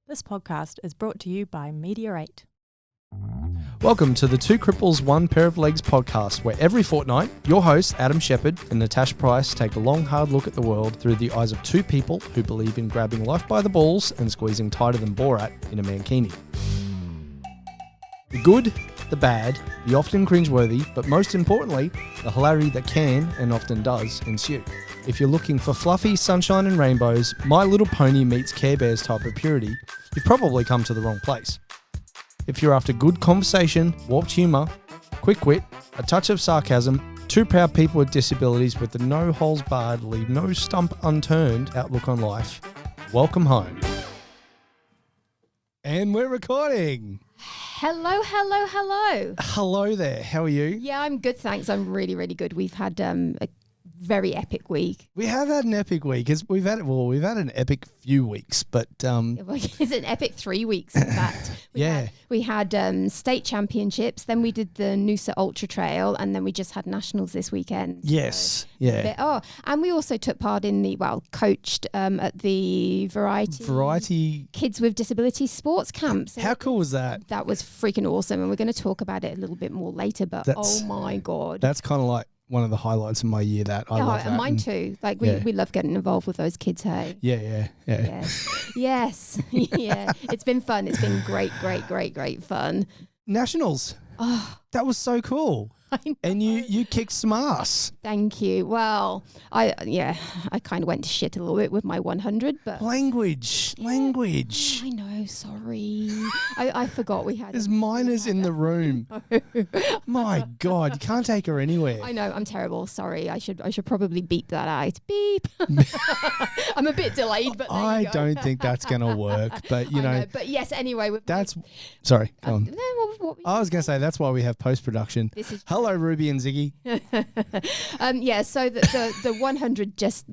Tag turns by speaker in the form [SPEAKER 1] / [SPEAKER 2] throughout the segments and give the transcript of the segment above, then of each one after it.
[SPEAKER 1] This podcast is brought to you by Meteorate.
[SPEAKER 2] Welcome to the Two Cripples, One Pair of Legs podcast, where every fortnight, your hosts, Adam Sheppard and Natasha Price, take a long, hard look at the world through the eyes of two people who believe in grabbing life by the balls and squeezing tighter than Borat in a Mankini. The good, the bad, the often cringeworthy, but most importantly, the hilarity that can, and often does, ensue. If you're looking for fluffy sunshine and rainbows, My Little Pony meets Care Bears type of purity, you've probably come to the wrong place. If you're after good conversation, warped humour, quick wit, a touch of sarcasm, two proud people with disabilities with the no holes barred, leave no stump unturned outlook on life, welcome home. And we're recording.
[SPEAKER 3] Hello.
[SPEAKER 2] Hello there. How are you?
[SPEAKER 3] Yeah, I'm good, thanks. I'm really, really good. We've had a very epic week.
[SPEAKER 2] We have had an epic week. We've had an epic few weeks, but
[SPEAKER 3] It's an epic 3 weeks, in fact. We had state championships, then we did the Noosa Ultra Trail, and then we just had nationals this weekend.
[SPEAKER 2] Yes,
[SPEAKER 3] so and we also took part in coached at the variety kids with disabilities sports camp. So
[SPEAKER 2] how cool was that?
[SPEAKER 3] That was freaking awesome, and we're going to talk about it a little bit more later. But oh my god,
[SPEAKER 2] that's kind of like one of the highlights of my year. That I love that.
[SPEAKER 3] Mine too. Like we love getting involved with those kids. Hey.
[SPEAKER 2] Yeah.
[SPEAKER 3] Yes. Yeah. It's been fun. It's been great fun.
[SPEAKER 2] Nationals.
[SPEAKER 3] Oh,
[SPEAKER 2] that was so cool.
[SPEAKER 3] I know.
[SPEAKER 2] And you kicked some ass.
[SPEAKER 3] Thank you. Well, I kind of went to shit a little bit with my 100, but
[SPEAKER 2] language.
[SPEAKER 3] I know. Sorry, I forgot we had.
[SPEAKER 2] There's minors in the room. My God, you can't take her anywhere.
[SPEAKER 3] I know. I'm terrible. Sorry. I should probably beep that out. Beep. I'm a bit delayed, but there
[SPEAKER 2] I
[SPEAKER 3] you go.
[SPEAKER 2] don't think that's gonna work. But you know.
[SPEAKER 3] But yes. Anyway,
[SPEAKER 2] sorry. Go on.
[SPEAKER 3] What
[SPEAKER 2] I was gonna say that's why we have post production. Hello, Ruby and Ziggy.
[SPEAKER 3] So the 100 just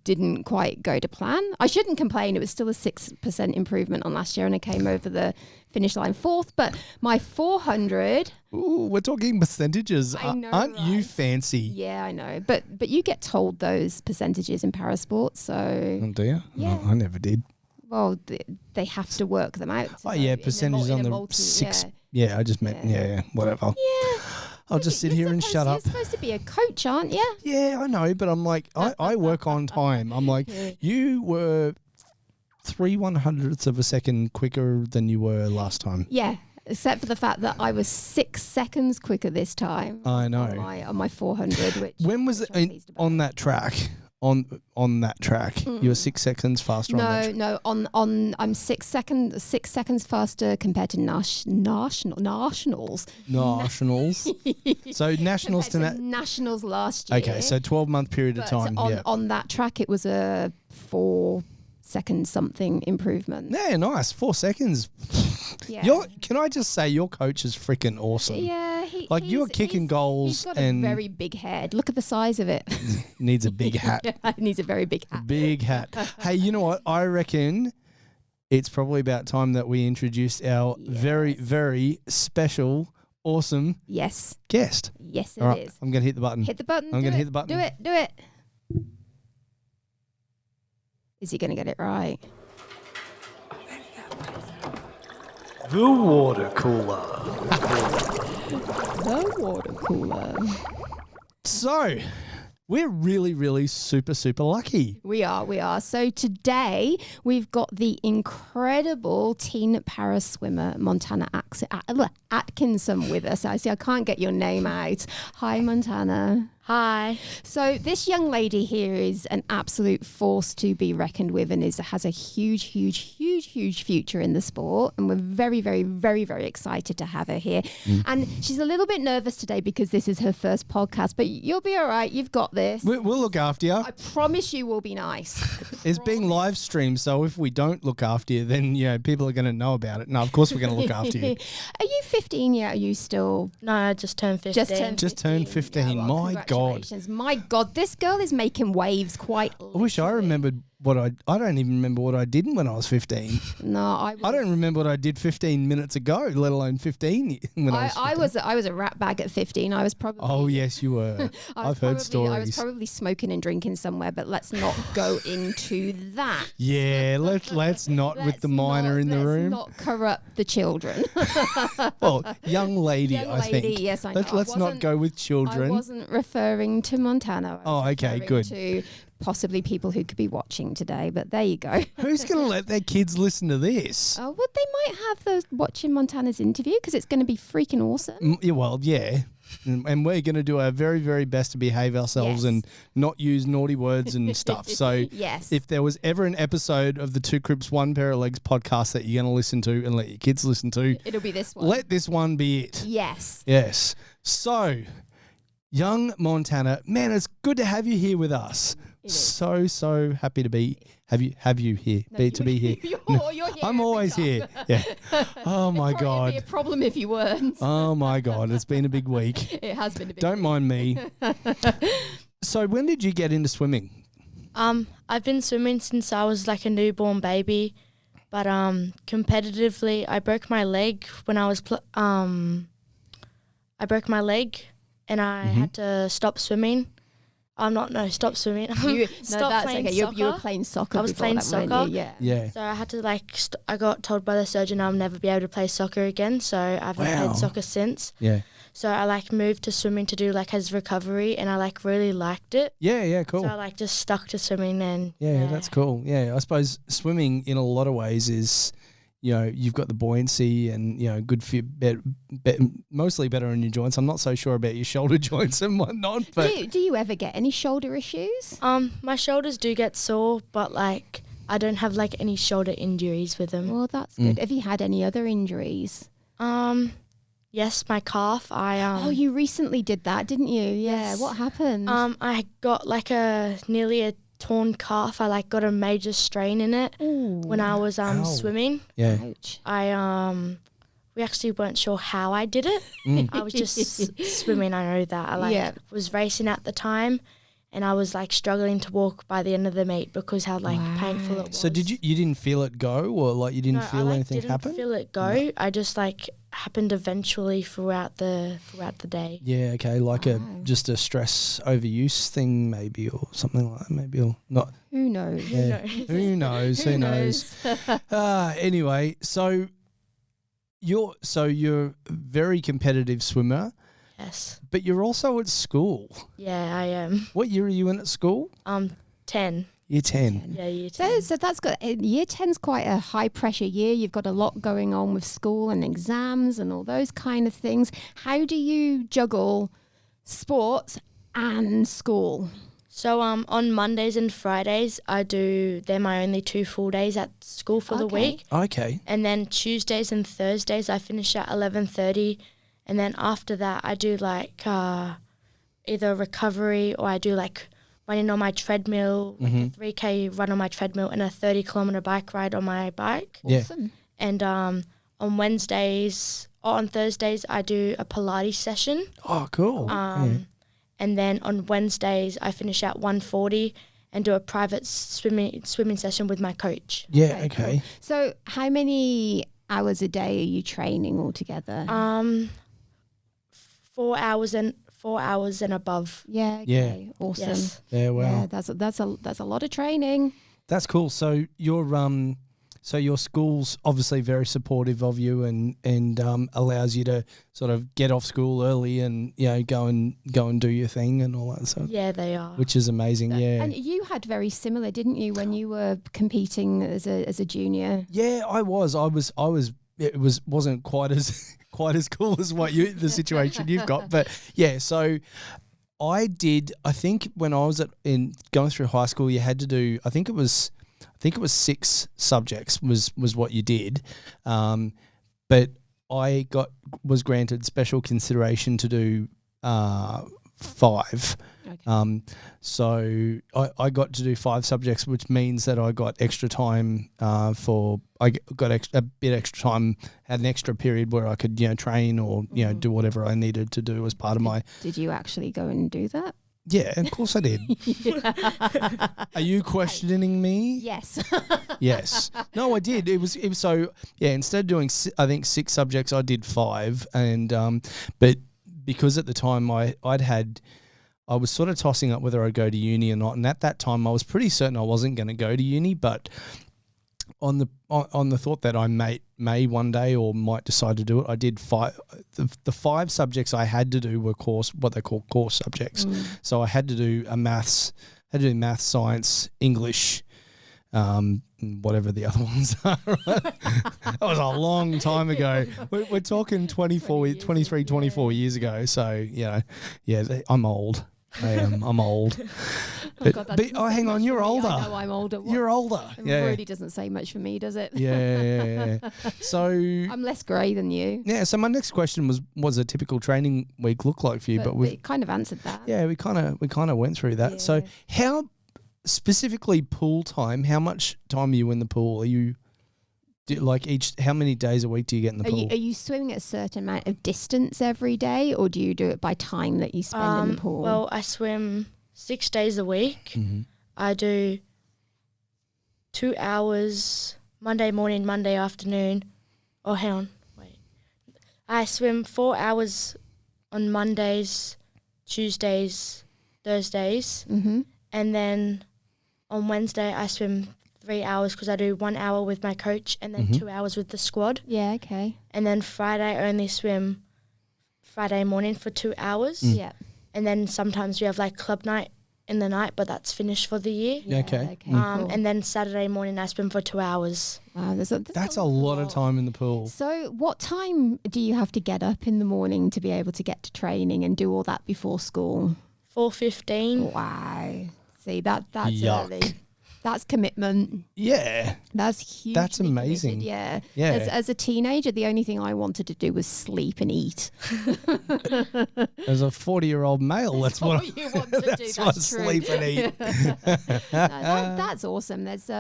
[SPEAKER 3] didn't quite go to plan. I shouldn't complain. It was still a 6% improvement on last year, and I came over the finish line fourth. But my 400.
[SPEAKER 2] Ooh, we're talking percentages.
[SPEAKER 3] I know,
[SPEAKER 2] aren't you fancy?
[SPEAKER 3] Yeah, I know. But you get told those percentages in parasport, so.
[SPEAKER 2] Oh, do you?
[SPEAKER 3] Yeah.
[SPEAKER 2] No, I never did.
[SPEAKER 3] Well, they have to work them out.
[SPEAKER 2] Oh yeah, percentages on the six. Yeah, I just meant whatever.
[SPEAKER 3] Yeah.
[SPEAKER 2] I'll just sit here and shut up.
[SPEAKER 3] You're supposed to be a coach, aren't you?
[SPEAKER 2] Yeah, I know, but I'm like, I work on time. I'm like, you were 3/100ths of a second quicker than you were last time.
[SPEAKER 3] Yeah, except for the fact that I was 6 seconds quicker this time.
[SPEAKER 2] I know.
[SPEAKER 3] On my 400.
[SPEAKER 2] When was it on that track? On that track, you were 6 seconds faster.
[SPEAKER 3] No. I'm 6 seconds faster compared to nationals.
[SPEAKER 2] Nationals. So nationals to
[SPEAKER 3] nationals last year.
[SPEAKER 2] Okay, so 12-month period of time.
[SPEAKER 3] On that track, it was a 4 second something improvement.
[SPEAKER 2] Yeah, nice. 4 seconds.
[SPEAKER 3] Yeah.
[SPEAKER 2] Can I just say your coach is freaking awesome?
[SPEAKER 3] Yeah,
[SPEAKER 2] you're kicking goals.
[SPEAKER 3] He's got a very big head. Look at the size of it.
[SPEAKER 2] Needs a big hat.
[SPEAKER 3] It needs a very big hat.
[SPEAKER 2] Big hat. Hey, you know what? I reckon it's probably about time that we introduced our very, very special, awesome
[SPEAKER 3] guest. Yes,
[SPEAKER 2] All right,
[SPEAKER 3] is.
[SPEAKER 2] I'm going to hit the button.
[SPEAKER 3] Hit the button.
[SPEAKER 2] I'm going to hit the button.
[SPEAKER 3] Do it. Is he going to get it right?
[SPEAKER 2] The water cooler.
[SPEAKER 3] The water cooler.
[SPEAKER 2] So, we're really, really super, super lucky.
[SPEAKER 3] We are. So today we've got the incredible teen para swimmer Montana Atkinson with us. I can't get your name out. Hi, Montana.
[SPEAKER 4] Hi.
[SPEAKER 3] So this young lady here is an absolute force to be reckoned with and has a huge future in the sport. And we're very, very, very, very excited to have her here. And she's a little bit nervous today because this is her first podcast, but you'll be all right. You've got this.
[SPEAKER 2] We'll look after you.
[SPEAKER 3] I promise you we'll be nice.
[SPEAKER 2] It's being live streamed, so if we don't look after you, then people are going to know about it. No, of course we're going to look after you.
[SPEAKER 3] Are you 15 yet? Are you still?
[SPEAKER 4] No, I just turned 15.
[SPEAKER 2] Just turned 15.
[SPEAKER 3] Yeah, well,
[SPEAKER 2] My God.
[SPEAKER 3] My God, this girl is making waves quite.
[SPEAKER 2] I wish I remembered I don't even remember what I did when I was 15.
[SPEAKER 3] No, I
[SPEAKER 2] don't remember what I did 15 minutes ago, let alone 15 when I was 15.
[SPEAKER 3] I was a rat bag at 15. I was probably.
[SPEAKER 2] Oh yes, you were. I've heard stories.
[SPEAKER 3] I was probably smoking and drinking somewhere, but let's not go into that.
[SPEAKER 2] Yeah, let's not with the minor in the room.
[SPEAKER 3] Let's not corrupt the children.
[SPEAKER 2] Well, young lady, I think.
[SPEAKER 3] Yes, I know.
[SPEAKER 2] Let's not go with children.
[SPEAKER 3] I wasn't referring to Montana.
[SPEAKER 2] Okay, good.
[SPEAKER 3] To possibly people who could be watching today, but there you go.
[SPEAKER 2] Who's going to let their kids listen to this?
[SPEAKER 3] Oh, well, they might have those watching Montana's interview because it's going to be freaking awesome.
[SPEAKER 2] Yeah. And we're going to do our very, very best to behave ourselves and not use naughty words and stuff. So
[SPEAKER 3] yes.
[SPEAKER 2] If there was ever an episode of the Two Cripples, One Pair of Legs podcast that you're going to listen to and let your kids listen to,
[SPEAKER 3] it'll be this one.
[SPEAKER 2] Let this one be it.
[SPEAKER 3] Yes.
[SPEAKER 2] Yes. So, young Montana, man, it's good to have you here with us. So happy to have you here. To be here.
[SPEAKER 3] You're here.
[SPEAKER 2] I'm always here. Yeah. Oh my God.
[SPEAKER 3] It'd be a problem if you weren't.
[SPEAKER 2] Oh my God, it's been a big week.
[SPEAKER 3] It has been a big
[SPEAKER 2] Don't
[SPEAKER 3] week.
[SPEAKER 2] mind me. So when did you get into swimming?
[SPEAKER 4] I've been swimming since I was like a newborn baby, but competitively I broke my leg when I was I broke my leg and I had to stop swimming. Stop swimming. Stop playing soccer.
[SPEAKER 3] You were playing soccer.
[SPEAKER 4] I was playing soccer.
[SPEAKER 3] Yeah.
[SPEAKER 4] So I had to I got told by the surgeon I'll never be able to play soccer again. So I haven't played soccer since.
[SPEAKER 2] Yeah.
[SPEAKER 4] So I moved to swimming to do as recovery, and I really liked it.
[SPEAKER 2] Yeah, cool.
[SPEAKER 4] So I just stuck to swimming and
[SPEAKER 2] yeah, that's cool. Yeah, I suppose swimming in a lot of ways is, you've got the buoyancy and, good for mostly better on your joints. I'm not so sure about your shoulder joints and whatnot. But
[SPEAKER 3] do you ever get any shoulder issues?
[SPEAKER 4] My shoulders do get sore, but I don't have any shoulder injuries with them.
[SPEAKER 3] Well, that's good. Have you had any other injuries?
[SPEAKER 4] Yes, my calf.
[SPEAKER 3] Oh, you recently did that, didn't you? Yeah.
[SPEAKER 4] Yes.
[SPEAKER 3] What happened?
[SPEAKER 4] I got nearly a torn calf. I got a major strain in it when I was swimming.
[SPEAKER 2] Yeah.
[SPEAKER 3] Ouch.
[SPEAKER 4] We actually weren't sure how I did it. I was just swimming. I know that. I was racing at the time, and I was struggling to walk by the end of the meet because how painful it was.
[SPEAKER 2] So you didn't feel it go, or you didn't feel anything happen?
[SPEAKER 4] I didn't feel it go. No. I just happened eventually throughout the day.
[SPEAKER 2] Yeah, okay, just a stress overuse thing maybe, or something like that maybe, or not.
[SPEAKER 3] Who knows?
[SPEAKER 2] Yeah. Who knows? Anyway, so you're a very competitive swimmer.
[SPEAKER 4] Yes.
[SPEAKER 2] But you're also at school.
[SPEAKER 4] Yeah, I am.
[SPEAKER 2] What year are you in at school?
[SPEAKER 4] 10.
[SPEAKER 2] Year 10.
[SPEAKER 4] Yeah, year 10.
[SPEAKER 3] So that's good. Year 10's quite a high pressure year. You've got a lot going on with school and exams and all those kind of things. How do you juggle sports and school?
[SPEAKER 4] So on Mondays and Fridays, they're my only 2 full days at school for the week.
[SPEAKER 2] Okay.
[SPEAKER 4] And then Tuesdays and Thursdays, I finish at 11:30. And then after that, I do either recovery, or I do running on my treadmill, a 3K run on my treadmill and a 30-kilometre bike ride on my bike.
[SPEAKER 3] Awesome.
[SPEAKER 4] And on Thursdays, I do a Pilates session.
[SPEAKER 2] Oh, cool.
[SPEAKER 4] And then on Wednesdays, I finish at 1:40 and do a private swimming session with my coach.
[SPEAKER 2] Yeah, okay.
[SPEAKER 3] Cool. So how many hours a day are you training altogether?
[SPEAKER 4] 4 hours and above.
[SPEAKER 3] Yeah. Okay. Awesome.
[SPEAKER 4] Yes.
[SPEAKER 2] Yeah. Wow.
[SPEAKER 3] Yeah, that's a lot of training.
[SPEAKER 2] That's cool. So your school's obviously very supportive of you and allows you to sort of get off school early and go and do your thing and all that stuff.
[SPEAKER 4] Yeah, they are.
[SPEAKER 2] Which is amazing. Yeah.
[SPEAKER 3] And you had very similar, didn't you, when you were competing as a junior?
[SPEAKER 2] Yeah, I was. It wasn't quite as cool as the situation you've got, but yeah. So I think when I was going through high school, you had to do. I think it was 6 subjects was what you did, but I was granted special consideration to do 5.
[SPEAKER 3] Okay.
[SPEAKER 2] So I got to do 5 subjects, which means that I got extra time I got a bit extra time, had an extra period where I could train or do whatever I needed to do as part of my.
[SPEAKER 3] Did you actually go and do that?
[SPEAKER 2] Yeah, of course I did. Are you questioning me?
[SPEAKER 3] Yes.
[SPEAKER 2] Yes. No, I did. It was so, yeah, instead of doing, I think 6 subjects, I did 5. And, but because at the time I was sort of tossing up whether I'd go to uni or not. And at that time I was pretty certain I wasn't going to go to uni, but on the thought that I may one day or might decide to do it, I did 5. The 5 subjects I had to do were what they call core subjects. So I had to do maths, science, English, whatever the other ones are. That was a long time ago. We're talking 23, 24 years ago. So, yeah, I'm old. I'm old. Hang on, you're older.
[SPEAKER 3] I know I'm older.
[SPEAKER 2] You're older.
[SPEAKER 3] It really doesn't say much for me, does it?
[SPEAKER 2] Yeah. So
[SPEAKER 3] I'm less grey than you.
[SPEAKER 2] Yeah. So my next question was a typical training week look like for you? But we
[SPEAKER 3] kind of answered that.
[SPEAKER 2] Yeah, we kind of went through that. Yeah. So how specifically pool time? How much time are you in the pool? Are you how many days a week do you get in the pool?
[SPEAKER 3] Are you swimming at a certain amount of distance every day, or do you do it by time that you spend in the pool?
[SPEAKER 4] Well, I swim 6 days a week. Mm-hmm. I do 2 hours Monday morning, Monday afternoon. Oh, hang on. Wait. I swim 4 hours on Mondays, Tuesdays, Thursdays.
[SPEAKER 3] Mm-hmm.
[SPEAKER 4] And then on Wednesday I swim 3 hours because I do 1 hour with my coach and then 2 hours with the squad.
[SPEAKER 3] Yeah, okay.
[SPEAKER 4] And then Friday I only swim Friday morning for 2 hours.
[SPEAKER 3] Yeah.
[SPEAKER 4] And then sometimes we have like club night in the night, but that's finished for the year.
[SPEAKER 2] Yeah, okay.
[SPEAKER 3] Cool.
[SPEAKER 4] And then Saturday morning I swim for 2 hours.
[SPEAKER 3] Wow,
[SPEAKER 2] that's a lot of time in the pool.
[SPEAKER 3] So what time do you have to get up in the morning to be able to get to training and do all that before school?
[SPEAKER 4] 4:15.
[SPEAKER 3] Wow. See, that's
[SPEAKER 2] Yuck.
[SPEAKER 3] early. That's commitment.
[SPEAKER 2] Yeah.
[SPEAKER 3] That's huge.
[SPEAKER 2] That's amazing.
[SPEAKER 3] Yeah.
[SPEAKER 2] Yeah.
[SPEAKER 3] As a teenager, the only thing I wanted to do was sleep and eat.
[SPEAKER 2] As a 40-year-old male, that's what
[SPEAKER 3] you want to do.
[SPEAKER 2] That's what sleep and eat.
[SPEAKER 3] That's awesome. There's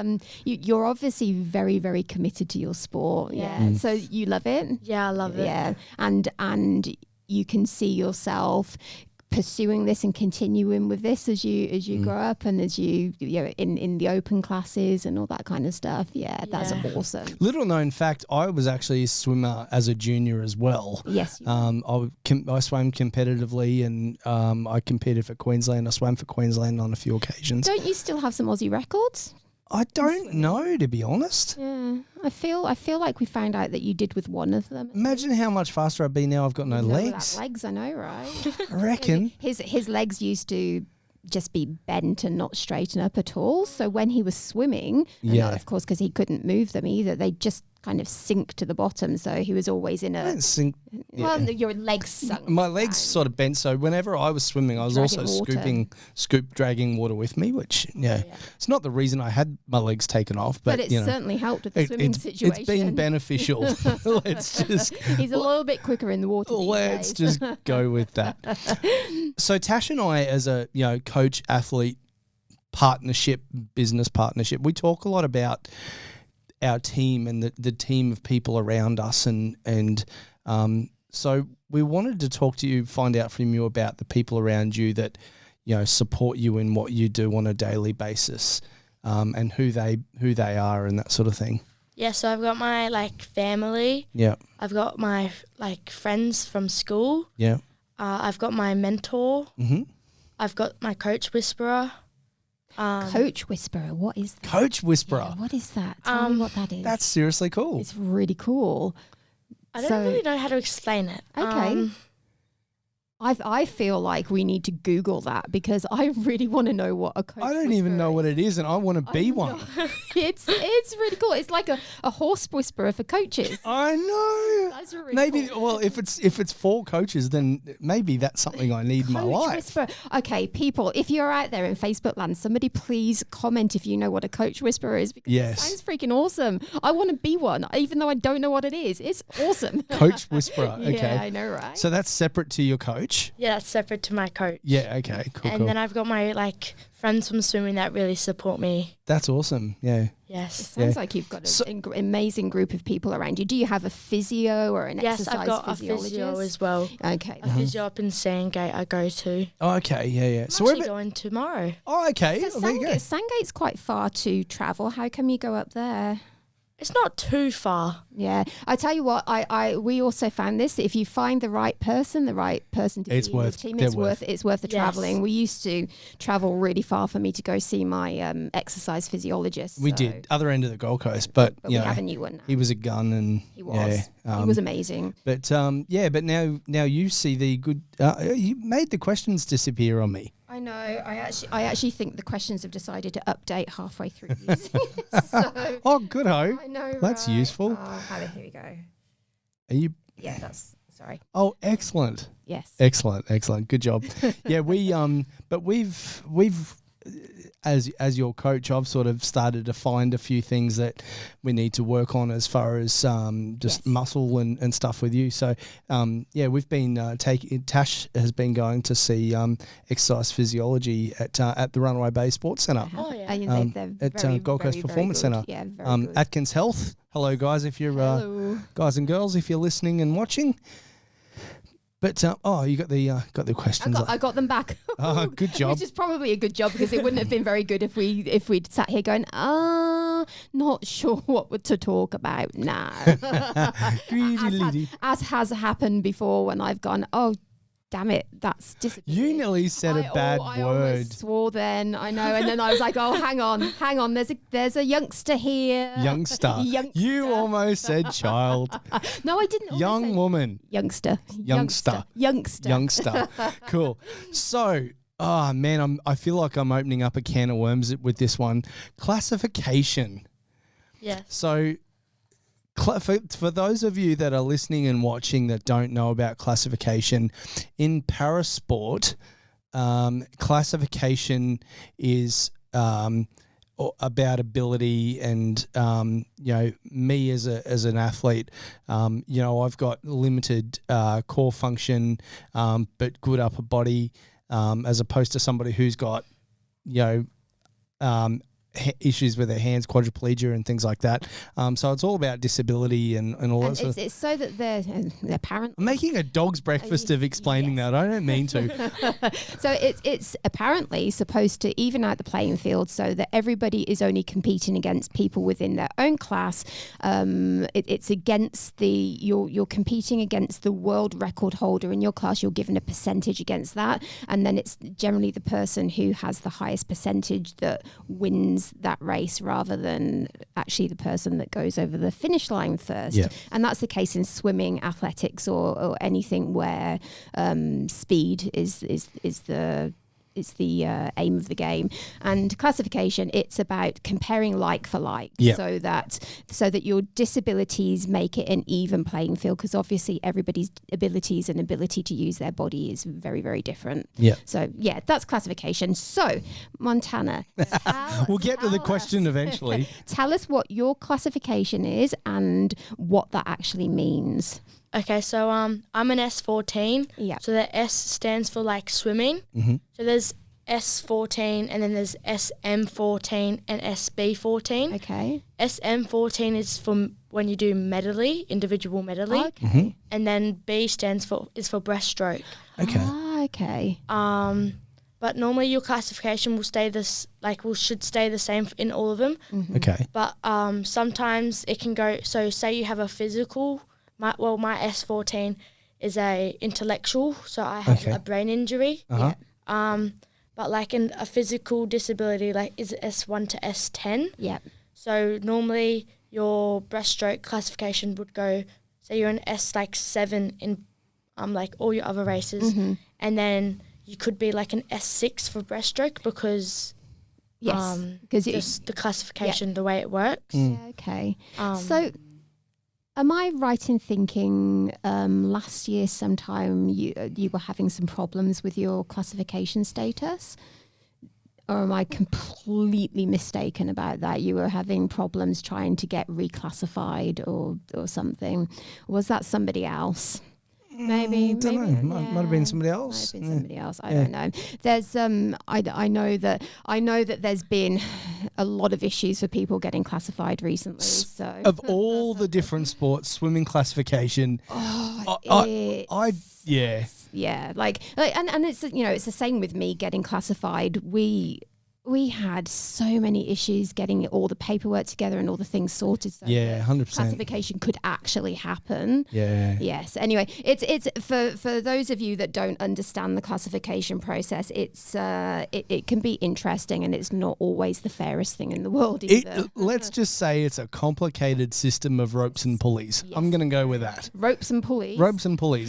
[SPEAKER 3] you're obviously very, very committed to your sport. Yeah. So you love it?
[SPEAKER 4] Yeah, I love it.
[SPEAKER 3] Yeah. And you can see yourself pursuing this and continuing with this as you grow up and as you in the open classes and all that kind of stuff. Yeah, that's awesome.
[SPEAKER 2] Little known fact, I was actually a swimmer as a junior as well.
[SPEAKER 3] Yes.
[SPEAKER 2] I swam competitively and I competed for Queensland. I swam for Queensland on a few occasions.
[SPEAKER 3] Don't you still have some Aussie records?
[SPEAKER 2] I don't know, to be honest.
[SPEAKER 3] Yeah, I feel like we found out that you did with one of them.
[SPEAKER 2] Imagine how much faster I'd be now. I've got no legs.
[SPEAKER 3] Legs, I know, right?
[SPEAKER 2] I reckon.
[SPEAKER 3] His legs used to just be bent and not straighten up at all. So when he was swimming, of course, because he couldn't move them either, they just kind of sink to the bottom. So he was always in a
[SPEAKER 2] sink.
[SPEAKER 3] Well, your legs sunk.
[SPEAKER 2] My legs sort of bent. So whenever I was swimming, I was also dragging water with me, which it's not the reason I had my legs taken off, but
[SPEAKER 3] it certainly helped with the swimming situation.
[SPEAKER 2] It's been beneficial. Let's just.
[SPEAKER 3] He's a little bit quicker in the water.
[SPEAKER 2] Let's just go with that. So Tash and I, as a coach athlete partnership, business partnership, we talk a lot about our team and the team of people around us, and so we wanted to talk to you, find out from you about the people around you that support you in what you do on a daily basis, and who they are and that sort of thing.
[SPEAKER 4] Yeah, so I've got my family.
[SPEAKER 2] Yeah.
[SPEAKER 4] I've got my friends from school.
[SPEAKER 2] Yeah.
[SPEAKER 4] I've got my mentor.
[SPEAKER 2] Mm-hmm.
[SPEAKER 4] I've got my coach whisperer.
[SPEAKER 3] Coach whisperer, what is that?
[SPEAKER 2] Coach whisperer.
[SPEAKER 3] Yeah, what is that? Tell me what that is.
[SPEAKER 2] That's seriously cool.
[SPEAKER 3] It's really cool.
[SPEAKER 4] I don't really know how to explain it.
[SPEAKER 3] Okay. I feel like we need to Google that because I really want to know what a coach.
[SPEAKER 2] I don't even know what it is, and I want to be one.
[SPEAKER 3] It's really cool. It's like a horse whisperer for coaches.
[SPEAKER 2] I know.
[SPEAKER 3] That's really
[SPEAKER 2] maybe.
[SPEAKER 3] cool.
[SPEAKER 2] Well, if it's for coaches, then maybe that's something I need in my life.
[SPEAKER 3] Whisperer. Okay, people, if you're out there in Facebook land, somebody please comment if you know what a coach whisperer is because it sounds freaking awesome. I want to be one, even though I don't know what it is. It's awesome.
[SPEAKER 2] Coach whisperer. Okay.
[SPEAKER 3] Yeah, I know, right?
[SPEAKER 2] So that's separate to your coach. coach?
[SPEAKER 4] Yeah, that's separate to my coach.
[SPEAKER 2] Yeah, okay, cool,
[SPEAKER 4] And
[SPEAKER 2] cool.
[SPEAKER 4] then I've got my friends from swimming that really support me.
[SPEAKER 2] That's awesome, yeah.
[SPEAKER 3] It
[SPEAKER 4] Yes.
[SPEAKER 3] sounds like you've got an amazing group of people around you. Do you have a physio or an
[SPEAKER 4] Yes,
[SPEAKER 3] exercise
[SPEAKER 4] I've got a
[SPEAKER 3] physiologist?
[SPEAKER 4] physio as well.
[SPEAKER 3] Okay.
[SPEAKER 4] A physio up in Sandgate I go to.
[SPEAKER 2] Oh, okay, yeah.
[SPEAKER 4] I'm
[SPEAKER 2] So
[SPEAKER 4] actually going tomorrow.
[SPEAKER 2] Oh, okay.
[SPEAKER 3] So
[SPEAKER 2] Oh, there you go.
[SPEAKER 3] Sandgate's quite far to travel. How come you go up there?
[SPEAKER 4] It's not too far.
[SPEAKER 3] Yeah, I tell you what, we also found this. If you find the right person to
[SPEAKER 2] It's
[SPEAKER 3] be in your
[SPEAKER 2] worth-
[SPEAKER 3] team,
[SPEAKER 2] they're
[SPEAKER 3] it's worth the
[SPEAKER 4] Yes.
[SPEAKER 3] travelling. We used to travel really far for me to go see my exercise physiologist.
[SPEAKER 2] We
[SPEAKER 3] so-
[SPEAKER 2] did, other end of the Gold Coast, but
[SPEAKER 3] but
[SPEAKER 2] you
[SPEAKER 3] we
[SPEAKER 2] know,
[SPEAKER 3] have a new one now.
[SPEAKER 2] he was a gun and
[SPEAKER 3] He was.
[SPEAKER 2] yeah,
[SPEAKER 3] He was amazing.
[SPEAKER 2] But but now you see the good. You made the questions disappear on me.
[SPEAKER 3] I know. I actually think the questions have decided to update halfway through these. So,
[SPEAKER 2] Oh, good ho.
[SPEAKER 3] I know.
[SPEAKER 2] That's
[SPEAKER 3] right?
[SPEAKER 2] useful.
[SPEAKER 3] Oh, here we go.
[SPEAKER 2] Are you?
[SPEAKER 3] Yeah, that's sorry.
[SPEAKER 2] Oh, excellent,
[SPEAKER 3] Yes.
[SPEAKER 2] excellent. Good job. Yeah, but we've as your coach, I've sort of started to find a few things that we need to work on as far as just
[SPEAKER 3] Yes.
[SPEAKER 2] muscle and stuff with you. So we've been Tash has been going to see exercise physiology at the Runaway Bay Sports Centre.
[SPEAKER 4] Oh, yeah.
[SPEAKER 3] And they're
[SPEAKER 2] at
[SPEAKER 3] very,
[SPEAKER 2] Gold Coast
[SPEAKER 3] very,
[SPEAKER 2] Performance
[SPEAKER 3] very
[SPEAKER 2] Centre.
[SPEAKER 3] good. Yeah, very good.
[SPEAKER 2] Atkinson Health. Hello, guys. If you're
[SPEAKER 3] Hello.
[SPEAKER 2] guys and girls, if you're listening and watching. But you got the questions.
[SPEAKER 3] I got them back.
[SPEAKER 2] Oh, good job.
[SPEAKER 3] Which is probably a good job because it wouldn't have been very good if we'd sat here going, not sure what to talk about now. as has happened before when I've gone, oh, damn it, that's disappeared.
[SPEAKER 2] You nearly said a bad
[SPEAKER 3] I
[SPEAKER 2] word.
[SPEAKER 3] almost swore then, I know, and then I was like, oh, hang on, there's a youngster here.
[SPEAKER 2] Youngster. You almost said child.
[SPEAKER 3] No, I didn't.
[SPEAKER 2] Young woman.
[SPEAKER 3] Youngster.
[SPEAKER 2] Youngster. Cool. So, oh man, I feel like I'm opening up a can of worms with this one. Classification.
[SPEAKER 4] Yes.
[SPEAKER 2] So, for those of you that are listening and watching that don't know about classification, in parasport, classification is about ability and, me as an athlete, I've got limited core function, but good upper body, as opposed to somebody who's got, issues with their hands, quadriplegia and things like that. So it's all about disability and all that sort of.
[SPEAKER 3] It's so that they're parents.
[SPEAKER 2] I'm making a dog's breakfast of explaining that. I don't mean to.
[SPEAKER 3] So it's apparently supposed to even out the playing field so that everybody is only competing against people within their own class. It's against you're competing against the world record holder in your class. You're given a percentage against that, and then it's generally the person who has the highest percentage that wins that race rather than actually the person that goes over the finish line first.
[SPEAKER 2] Yeah.
[SPEAKER 3] And that's the case in swimming, athletics, or anything where speed is the aim of the game. And classification, it's about comparing like for like, so that your disabilities make it an even playing field, because obviously everybody's abilities and ability to use their body is very, very different.
[SPEAKER 2] Yeah.
[SPEAKER 3] So yeah, that's classification. So Montana,
[SPEAKER 2] We'll get to the question eventually.
[SPEAKER 3] Tell us what your classification is and what that actually means.
[SPEAKER 4] Okay, so I'm an S14.
[SPEAKER 3] Yeah.
[SPEAKER 4] So the S stands for like swimming.
[SPEAKER 2] Mm-hmm.
[SPEAKER 4] So there's S14 and then there's SM14 and SB14.
[SPEAKER 3] Okay.
[SPEAKER 4] SM14 is for when you do medley, individual medley.
[SPEAKER 3] Okay.
[SPEAKER 2] Mm-hmm.
[SPEAKER 4] And then B is for breaststroke.
[SPEAKER 2] Okay.
[SPEAKER 3] Okay.
[SPEAKER 4] But normally your classification will should stay the same in all of them.
[SPEAKER 3] Mm-hmm.
[SPEAKER 2] Okay.
[SPEAKER 4] But sometimes it can go. So say you have a physical. My S14 is a intellectual, so I have a brain injury.
[SPEAKER 2] Uh-huh.
[SPEAKER 4] But like in a physical disability, like is S1 to S10.
[SPEAKER 3] Yep.
[SPEAKER 4] So normally your breaststroke classification would go. Say you're an S7 in like all your other races, and then you could be like an S6 for breaststroke because
[SPEAKER 3] because
[SPEAKER 4] just the classification, the way it works.
[SPEAKER 3] Yeah, okay. So, am I right in thinking last year sometime you were having some problems with your classification status? Or am I completely mistaken about that? You were having problems trying to get reclassified or something. Was that somebody else? Maybe,
[SPEAKER 2] Don't
[SPEAKER 3] maybe,
[SPEAKER 2] know. Might have been somebody else.
[SPEAKER 3] Might have been somebody else. I don't know. There's I know that there's been a lot of issues for people getting classified recently. So
[SPEAKER 2] Of all the different sports, swimming classification,
[SPEAKER 3] yeah, like and it's it's the same with me getting classified. We had so many issues getting all the paperwork together and all the things sorted. So
[SPEAKER 2] 100%.
[SPEAKER 3] Classification could actually happen.
[SPEAKER 2] Yeah.
[SPEAKER 3] Yes. Anyway, it's for those of you that don't understand the classification process. It can be interesting, and it's not always the fairest thing in the world either.
[SPEAKER 2] Let's just say it's a complicated system of ropes and pulleys.
[SPEAKER 3] Yes.
[SPEAKER 2] I'm going to go with that.
[SPEAKER 3] Ropes and pulleys.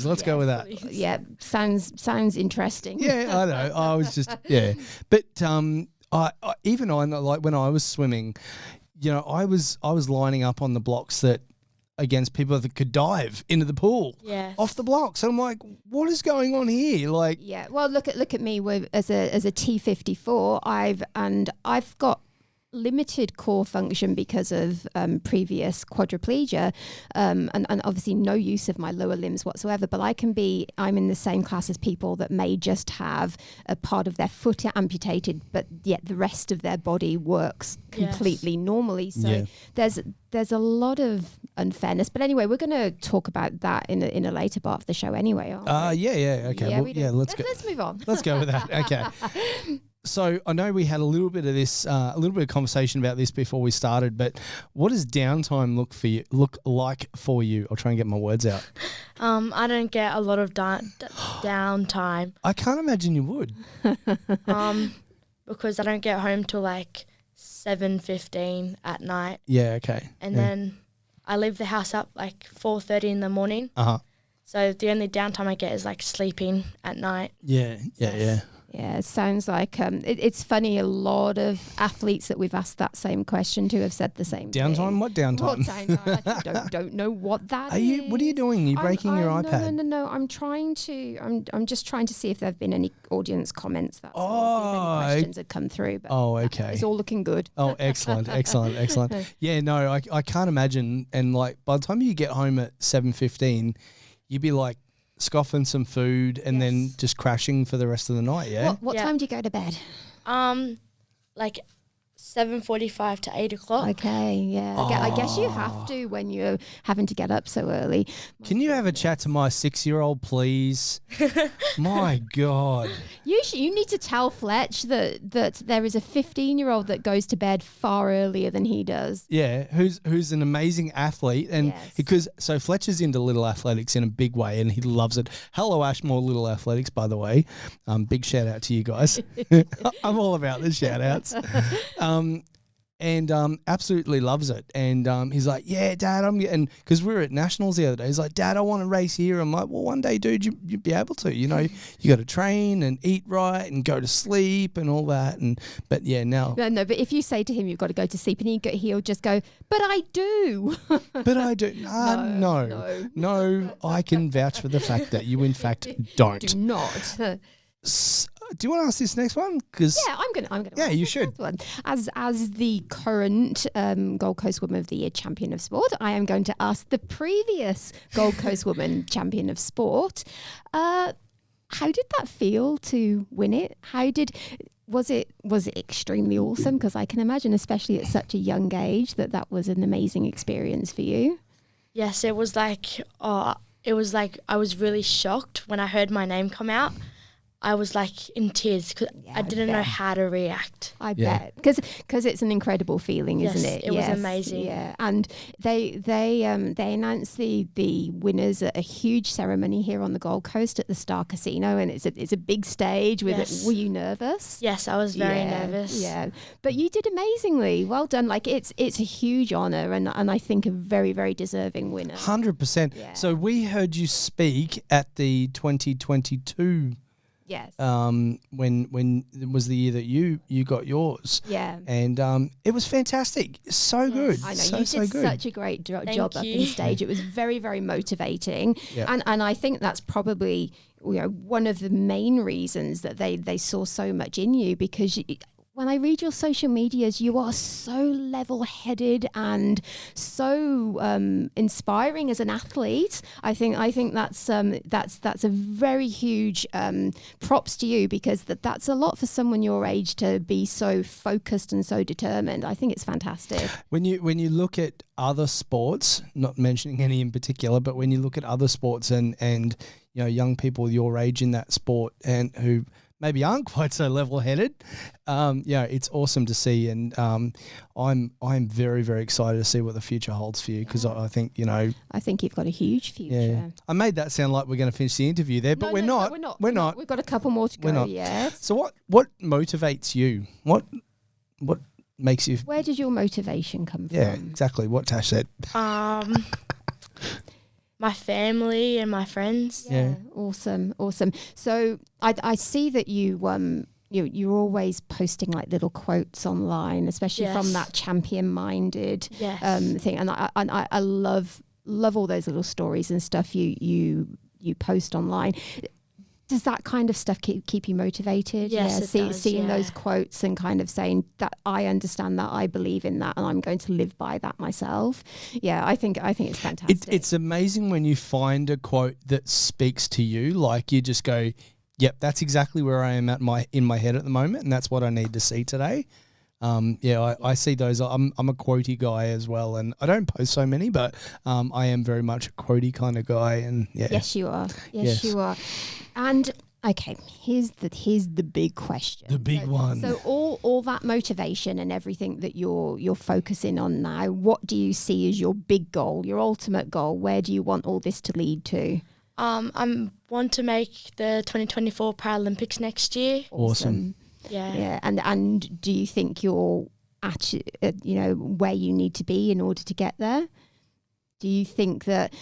[SPEAKER 2] Let's go with that.
[SPEAKER 3] Pulleys. Yeah, sounds interesting.
[SPEAKER 2] Yeah, I know. I was just but I even like when I was swimming, I was lining up on the blocks that against people that could dive into the pool off the blocks. And I'm like, what is going on here? Like,
[SPEAKER 3] Well, look at me as a T54. I've got limited core function because of previous quadriplegia and obviously no use of my lower limbs whatsoever, but I'm in the same class as people that may just have a part of their foot amputated, but yet the rest of their body works completely normally. So there's a lot of unfairness, but anyway, we're going to talk about that in a later part of the show anyway, aren't we?
[SPEAKER 2] Okay, let's
[SPEAKER 3] move on.
[SPEAKER 2] Let's go with that. Okay. So I know we had a little bit of conversation about this before we started, but what does downtime look like for you? I'll try and get my words out.
[SPEAKER 4] I don't get a lot of downtime.
[SPEAKER 2] I can't imagine you would.
[SPEAKER 4] Because I don't get home till like 7:15 at night.
[SPEAKER 2] Yeah, okay.
[SPEAKER 4] And then I leave the house up like 4:30 in the morning. So the only downtime I get is like sleeping at night.
[SPEAKER 2] Yeah.
[SPEAKER 3] Yeah, it sounds like it's funny. A lot of athletes that we've asked that same question to have said the same
[SPEAKER 2] downtime.
[SPEAKER 3] thing.
[SPEAKER 2] What downtime?
[SPEAKER 3] What downtime? I don't know what that is.
[SPEAKER 2] What are you doing? Are you breaking your iPad?
[SPEAKER 3] No. I'm just trying to see if there have been any audience comments. That's all. See if any questions have come through. But
[SPEAKER 2] okay.
[SPEAKER 3] It's all looking good.
[SPEAKER 2] Oh, excellent. Yeah, no, I can't imagine. And like by the time you get home at 7:15, you'd be like scoffing some food and then just crashing for the rest of the night.
[SPEAKER 3] What time do you go to bed?
[SPEAKER 4] Like 7:45 to 8 o'clock.
[SPEAKER 3] Okay, yeah. I guess you have to when you're having to get up so early.
[SPEAKER 2] Can you have a chat to my 6-year-old, please? My God.
[SPEAKER 3] You need to tell Fletch that there is a 15-year-old that goes to bed far earlier than he does.
[SPEAKER 2] Yeah, who's an amazing athlete, and because Fletcher's into little athletics in a big way, and he loves it. Hello, Ashmore Little Athletics, by the way. Big shout out to you guys. I'm all about the shout outs. And absolutely loves it. And he's like, yeah, Dad, and because we were at Nationals the other day, he's like, Dad, I want to race here. I'm like, well, one day, dude, you'd be able to. You got to train and eat right and go to sleep and all that. But now.
[SPEAKER 3] No, but if you say to him you've got to go to sleep, and he'll just go, but I do.
[SPEAKER 2] But I do. No, I can vouch for the fact that you, in fact, don't.
[SPEAKER 3] Do not.
[SPEAKER 2] Do you want to ask this next one?
[SPEAKER 3] I'm gonna.
[SPEAKER 2] Yeah, you should.
[SPEAKER 3] One. As the current Gold Coast Woman of the Year champion of sport, I am going to ask the previous Gold Coast Woman champion of sport. How did that feel to win it? Was it extremely awesome? Because I can imagine, especially at such a young age, that was an amazing experience for you.
[SPEAKER 4] Yes, it was like I was really shocked when I heard my name come out. I was like in tears because I didn't know how to react.
[SPEAKER 3] I bet because it's an incredible feeling, isn't it?
[SPEAKER 4] It was amazing.
[SPEAKER 3] Yeah, and they announced the winners at a huge ceremony here on the Gold Coast at the Star Casino, and it's a big stage with it. Were you nervous?
[SPEAKER 4] Yes, I was very nervous.
[SPEAKER 3] Yeah, but you did amazingly. Well done. Like it's a huge honor, and I think a very, very deserving winner.
[SPEAKER 2] 100%. Yeah. So we heard you speak at the 2022.
[SPEAKER 3] Yes.
[SPEAKER 2] When it was the year that you got yours.
[SPEAKER 3] Yeah.
[SPEAKER 2] And it was fantastic. So good.
[SPEAKER 3] I know.
[SPEAKER 2] You
[SPEAKER 3] did such a great job up on stage. It was very, very motivating. Yeah. And I think that's probably one of the main reasons that they saw so much in you, because when I read your social medias, you are so level-headed and so inspiring as an athlete. I think that's a very huge props to you, because that's a lot for someone your age to be so focused and so determined. I think it's fantastic.
[SPEAKER 2] When you look at other sports, not mentioning any in particular, but when you look at other sports and you know, young people your age in that sport and who maybe aren't quite so level-headed, yeah, it's awesome to see, and I'm very, very excited to see what the future holds for you, because I think, you know,
[SPEAKER 3] I think you've got a huge future.
[SPEAKER 2] yeah. I made that sound like we're going to finish the interview there, but we're not. We're not.
[SPEAKER 3] We've got a couple more to go.
[SPEAKER 2] We're not.
[SPEAKER 3] Yes.
[SPEAKER 2] So what motivates you? What makes you?
[SPEAKER 3] Where did your motivation come
[SPEAKER 2] Yeah,
[SPEAKER 3] from?
[SPEAKER 2] exactly what Tash said.
[SPEAKER 4] My family and my friends.
[SPEAKER 3] Yeah. Awesome. So I see that you're always posting like little quotes online, especially from that champion-minded thing, and I love all those little stories and stuff you post online. Does that kind of stuff keep you motivated?
[SPEAKER 4] Yes, it does,
[SPEAKER 3] seeing those quotes and kind of saying that I understand that, I believe in that, and I'm going to live by that myself. Yeah, I think it's fantastic.
[SPEAKER 2] It's amazing when you find a quote that speaks to you. Like you just go, "Yep, that's exactly where I am in my head at the moment, and that's what I need to see today." I see those. I'm a quotey guy as well, and I don't post so many, but I am very much a quotey kind of guy. And yeah,
[SPEAKER 3] yes, you are. Yes, you are. And okay, here's the big question.
[SPEAKER 2] The big one.
[SPEAKER 3] So all that motivation and everything that you're focusing on now, what do you see as your big goal, your ultimate goal? Where do you want all this to lead to?
[SPEAKER 4] I want to make the 2024 Paralympics next year.
[SPEAKER 2] Awesome.
[SPEAKER 4] Yeah.
[SPEAKER 3] And do you think you're at where you need to be in order to get there? Do you think that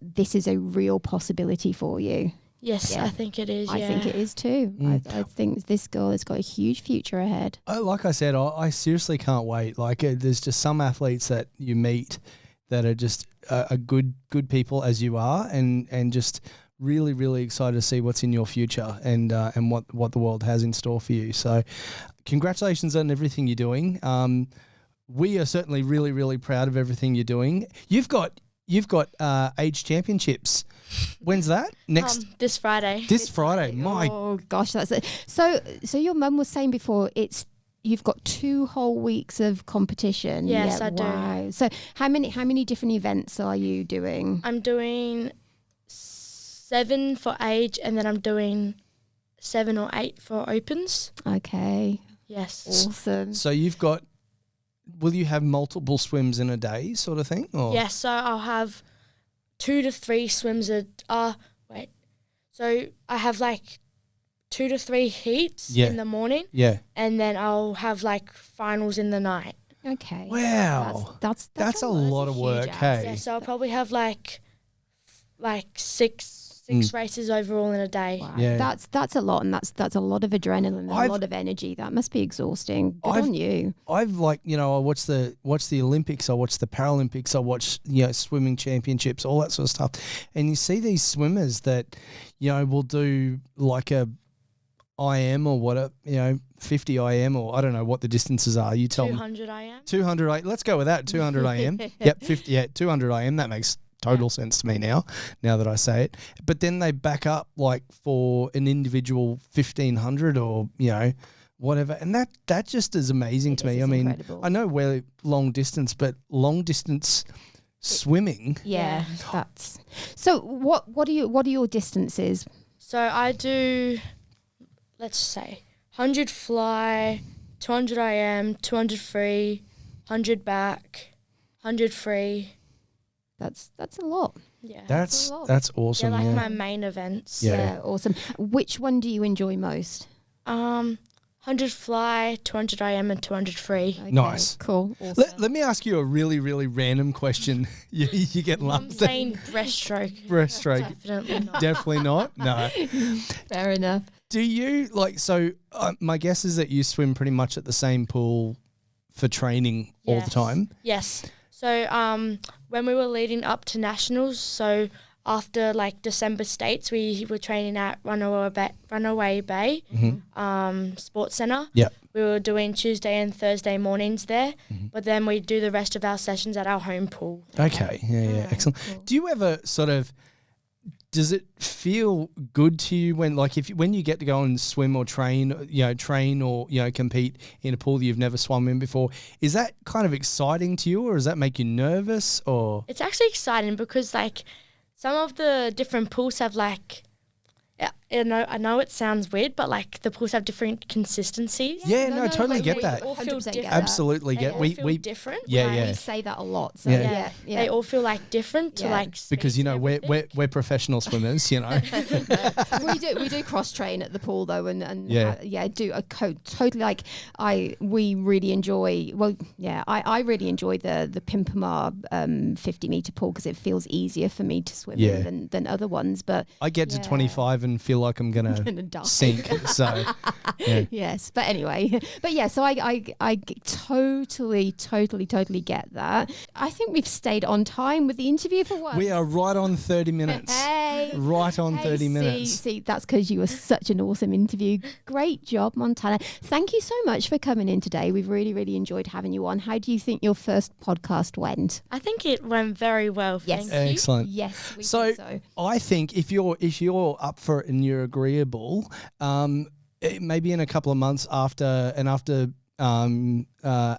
[SPEAKER 3] this is a real possibility for you?
[SPEAKER 4] Yes, I think it is.
[SPEAKER 3] I think it is too. I think this girl has got a huge future ahead.
[SPEAKER 2] Like I said, I seriously can't wait. Like there's just some athletes that you meet that are just good people as you are, and just really, really excited to see what's in your future and what the world has in store for you. So congratulations on everything you're doing. We are certainly really, really proud of everything you're doing. You've got age championships. When's that? Next
[SPEAKER 4] this Friday.
[SPEAKER 2] This Friday. My
[SPEAKER 3] Oh gosh, that's it. So your mum was saying before you've got 2 whole weeks of competition.
[SPEAKER 4] Yes,
[SPEAKER 3] yeah,
[SPEAKER 4] I do.
[SPEAKER 3] Wow. So how many different events are you doing?
[SPEAKER 4] I'm doing 7 for age, and then I'm doing 7 or 8 for opens.
[SPEAKER 3] Okay.
[SPEAKER 4] Yes.
[SPEAKER 3] Awesome.
[SPEAKER 2] So will you have multiple swims in a day sort of thing? Or?
[SPEAKER 4] Yes, so I'll have 2 to 3 swims So I have like 2 to 3 heats in the morning.
[SPEAKER 2] Yeah.
[SPEAKER 4] And then I'll have like finals in the night.
[SPEAKER 3] Okay.
[SPEAKER 2] Wow.
[SPEAKER 3] That's
[SPEAKER 2] a lot of work, hey?
[SPEAKER 4] Yeah, so I'll probably have like 6 races overall in a day.
[SPEAKER 3] Wow.
[SPEAKER 2] Yeah.
[SPEAKER 3] That's a lot, and that's a lot of adrenaline and a lot of energy. That must be exhausting. Good on you.
[SPEAKER 2] I've I watch the Olympics, I watch the Paralympics, I watch swimming championships, all that sort of stuff, and you see these swimmers that will do like a IM or what 50 IM, or I don't know what the distances are. You tell me.
[SPEAKER 4] 200 IM.
[SPEAKER 2] 200 let's go with that. 200 IM. Yep, 50. Yeah, 200 IM. That makes total sense to me now that I say it. But then they back up like for an individual 1500 or whatever, and that just is amazing to me. I mean, incredible. I know we're long distance, but long distance swimming.
[SPEAKER 3] Yeah, that's. So what are your distances?
[SPEAKER 4] So I do, let's say, 100 fly, 200 IM, 200 free, 100 back, 100 free.
[SPEAKER 3] That's a lot.
[SPEAKER 4] Yeah,
[SPEAKER 2] that's awesome.
[SPEAKER 4] Yeah, my main events.
[SPEAKER 3] Yeah, awesome. Which one do you enjoy most?
[SPEAKER 4] 100 fly, 200 IM, and 200 free.
[SPEAKER 3] Okay,
[SPEAKER 2] nice,
[SPEAKER 3] cool. Awesome.
[SPEAKER 2] Let me ask you a really, really random question. you get lumped.
[SPEAKER 4] I'm saying breaststroke.
[SPEAKER 2] Breaststroke.
[SPEAKER 4] Definitely not.
[SPEAKER 2] Definitely not. No.
[SPEAKER 3] Fair enough.
[SPEAKER 2] Do you my guess is that you swim pretty much at the same pool for training all the time?
[SPEAKER 4] Yes. So when we were leading up to nationals, so after like December States, we were training at Runaway Bay Sports Centre.
[SPEAKER 2] Yeah.
[SPEAKER 4] we were doing Tuesday and Thursday mornings there, but then we do the rest of our sessions at our home pool.
[SPEAKER 2] Okay. Yeah. Excellent.
[SPEAKER 3] Cool.
[SPEAKER 2] Do you ever sort of, does it feel good to you when you get to go and swim or train or compete in a pool that you've never swum in before? Is that kind of exciting to you, or does that make you nervous? Or
[SPEAKER 4] It's actually exciting because like some of the different pools have like, I know it sounds weird, but like the pools have different consistencies.
[SPEAKER 2] Yeah, no, totally get that.
[SPEAKER 4] They all feel
[SPEAKER 3] 100% get
[SPEAKER 4] different.
[SPEAKER 3] that.
[SPEAKER 2] Absolutely
[SPEAKER 4] They
[SPEAKER 2] get.
[SPEAKER 4] all feel different.
[SPEAKER 2] Yeah,
[SPEAKER 4] like,
[SPEAKER 2] yeah.
[SPEAKER 3] We say that a lot. So
[SPEAKER 2] Yeah.
[SPEAKER 3] yeah.
[SPEAKER 4] They all feel like different to
[SPEAKER 3] Yeah.
[SPEAKER 4] like
[SPEAKER 2] Because
[SPEAKER 4] speeds and
[SPEAKER 2] we're
[SPEAKER 4] everything.
[SPEAKER 2] professional swimmers,
[SPEAKER 3] we do cross train at the pool though, and do a totally like we really enjoy. Well, yeah, I really enjoy the Pimpamar 50 meter pool because it feels easier for me to swim in than other ones. But
[SPEAKER 2] I get to
[SPEAKER 3] Yeah.
[SPEAKER 2] 25 and feel like I'm gonna
[SPEAKER 3] die.
[SPEAKER 2] sink. So yeah.
[SPEAKER 3] Yes, but anyway, so I totally get that. I think we've stayed on time with the interview for once.
[SPEAKER 2] We are right on 30 minutes.
[SPEAKER 3] Hey.
[SPEAKER 2] Right on 30 minutes.
[SPEAKER 3] See, that's because you were such an awesome interview. Great job, Montana. Thank you so much for coming in today. We've really, really enjoyed having you on. How do you think your first podcast went?
[SPEAKER 4] I think it went very well.
[SPEAKER 3] Yes.
[SPEAKER 4] Thank you.
[SPEAKER 2] Excellent.
[SPEAKER 3] Yes, we
[SPEAKER 2] So,
[SPEAKER 3] think so.
[SPEAKER 2] I think if you're up for it and you're agreeable, maybe in a couple of months after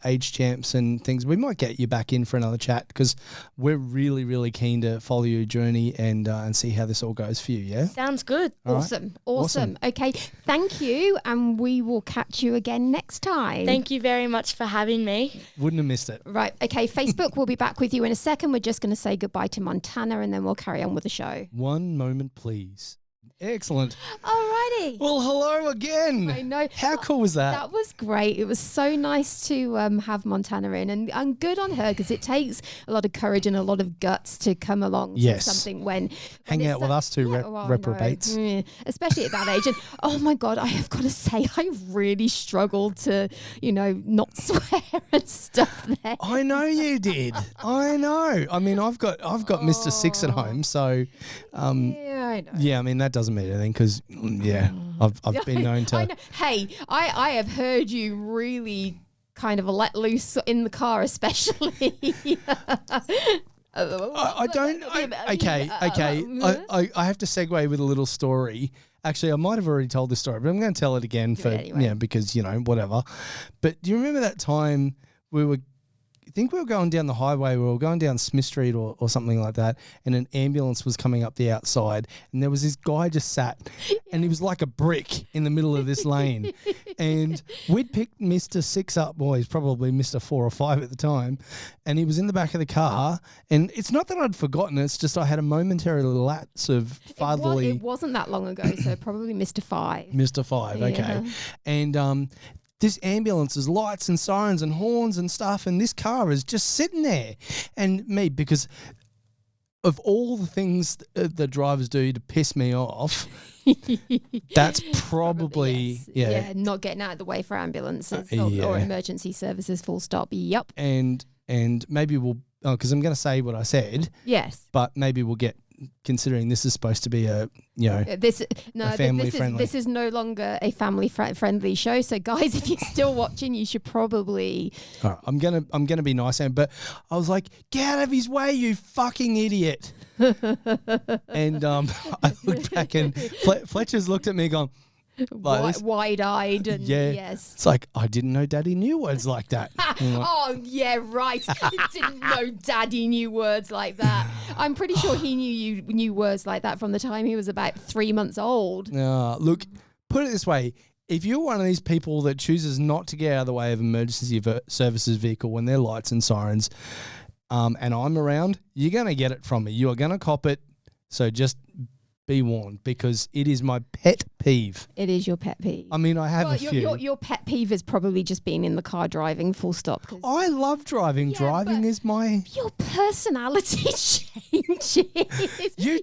[SPEAKER 2] age champs and things, we might get you back in for another chat because we're really, really keen to follow your journey and see how this all goes for you. Yeah.
[SPEAKER 4] Sounds good.
[SPEAKER 2] All right.
[SPEAKER 3] Awesome. Okay, thank you, and we will catch you again next time.
[SPEAKER 4] Thank you very much for having me.
[SPEAKER 2] Wouldn't have missed it.
[SPEAKER 3] Right, okay, Facebook, we'll be back with you in a second. We're just going to say goodbye to Montana and then we'll carry on with the show.
[SPEAKER 2] One moment, please. Excellent.
[SPEAKER 3] Alrighty.
[SPEAKER 2] Well, hello again.
[SPEAKER 3] I know.
[SPEAKER 2] How cool was that?
[SPEAKER 3] That was great. It was so nice to have Montana in, and good on her because it takes a lot of courage and a lot of guts to come along to something when
[SPEAKER 2] hang
[SPEAKER 3] it's
[SPEAKER 2] out with us two
[SPEAKER 3] I know.
[SPEAKER 2] reprobates.
[SPEAKER 3] Especially at that age. And oh my God, I have got to say, I really struggled to, not swear and stuff there.
[SPEAKER 2] I know you did. I know. I mean, I've got Mr. Six at home, so
[SPEAKER 3] Yeah, I know.
[SPEAKER 2] yeah. I mean, that doesn't mean anything because I've been known to.
[SPEAKER 3] I know. Hey, I have heard you really kind of let loose in the car, especially.
[SPEAKER 2] I don't. Okay. I have to segue with a little story. Actually, I might have already told this story, but I'm going to tell it again because whatever. But do you remember that time I think we were going down the highway, we were going down Smith Street or something like that, and an ambulance was coming up the outside, and there was this guy just sat, and he was like a brick in the middle of this lane, and we'd picked Mr. Six up, well, he's probably Mr. 4 or 5 at the time, and he was in the back of the car, and it's not that I'd forgotten, it's just I had a momentary lapse of fatherly...
[SPEAKER 3] It wasn't that long ago, so probably Mr. 5.
[SPEAKER 2] Mr. 5, okay. And this ambulance has lights and sirens and horns and stuff, and this car is just sitting there. And me, because of all the things the drivers do to piss me off, that's probably,
[SPEAKER 3] yes. Not getting out of the way for ambulances or emergency services, full stop. Yep.
[SPEAKER 2] And maybe we'll, because I'm going to say what I said.
[SPEAKER 3] Yes.
[SPEAKER 2] But maybe we'll get, considering this is supposed to be
[SPEAKER 3] this
[SPEAKER 2] friendly.
[SPEAKER 3] This is no longer a family friendly show. So guys, if you're still watching, you should probably.
[SPEAKER 2] All right, I'm gonna be nice, but I was like, get out of his way, you fucking idiot. And I looked back and Fletcher's looked at me going,
[SPEAKER 3] wide-eyed and yes.
[SPEAKER 2] It's like, I didn't know Daddy knew words like that.
[SPEAKER 3] Oh, yeah, right. Didn't know Daddy knew words like that. I'm pretty sure he knew words like that from the time he was about 3 months old.
[SPEAKER 2] Look, put it this way. If you're one of these people that chooses not to get out of the way of emergency services vehicle when there are lights and sirens, and I'm around, you're going to get it from me. You are going to cop it. So just be warned, because it is my pet peeve.
[SPEAKER 3] It is your pet peeve.
[SPEAKER 2] I mean, I have a few.
[SPEAKER 3] Your pet peeve is probably just being in the car driving, full stop.
[SPEAKER 2] I love driving. Driving is my...
[SPEAKER 3] Your personality changes. You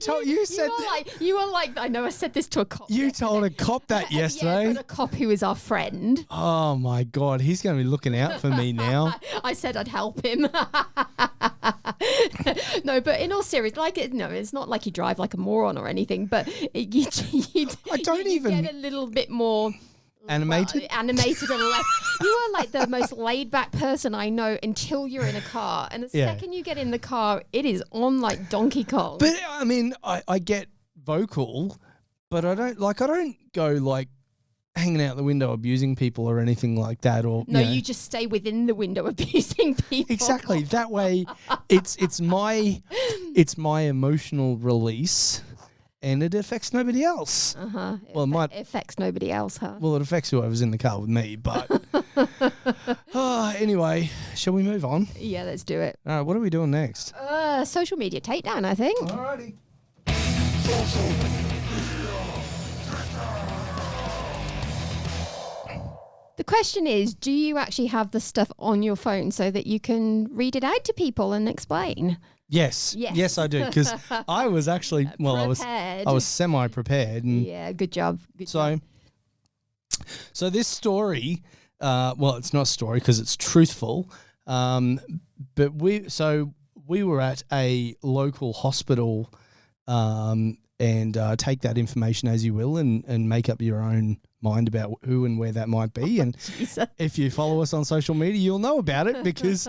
[SPEAKER 3] were like, I know I said this to a cop.
[SPEAKER 2] You told a cop that yesterday.
[SPEAKER 3] Yeah, but a cop who is our friend.
[SPEAKER 2] Oh my God, he's going to be looking out for me now.
[SPEAKER 3] I said I'd help him. No, but in all seriousness, it's not like you drive like a moron or anything, but you get a little bit more
[SPEAKER 2] Animated?
[SPEAKER 3] Well, animated and less. You are like the most laid back person I know until you're in a car. And the second you get in the car, it is on like Donkey Kong.
[SPEAKER 2] But I mean, I get vocal, but I don't go like hanging out the window abusing people or anything like that. Or
[SPEAKER 3] no,
[SPEAKER 2] you know.
[SPEAKER 3] you just stay within the window abusing people.
[SPEAKER 2] Exactly. That way, it's my emotional release. And it affects nobody else.
[SPEAKER 3] Well, it affects nobody else, huh?
[SPEAKER 2] Well, it affects whoever's in the car with me, but... anyway, shall we move on?
[SPEAKER 3] Yeah, let's do it.
[SPEAKER 2] All right, what are we doing next?
[SPEAKER 3] Social media takedown, I think.
[SPEAKER 2] Alrighty.
[SPEAKER 3] The question is, do you actually have the stuff on your phone so that you can read it out to people and explain?
[SPEAKER 2] Yes, I do. Because I was actually, I was semi-prepared. And
[SPEAKER 3] yeah, good job.
[SPEAKER 2] So this story, it's not a story because it's truthful. But we were at a local hospital, and take that information as you will, and make up your own mind about who and where that might be. And if you follow us on social media, you'll know about it because,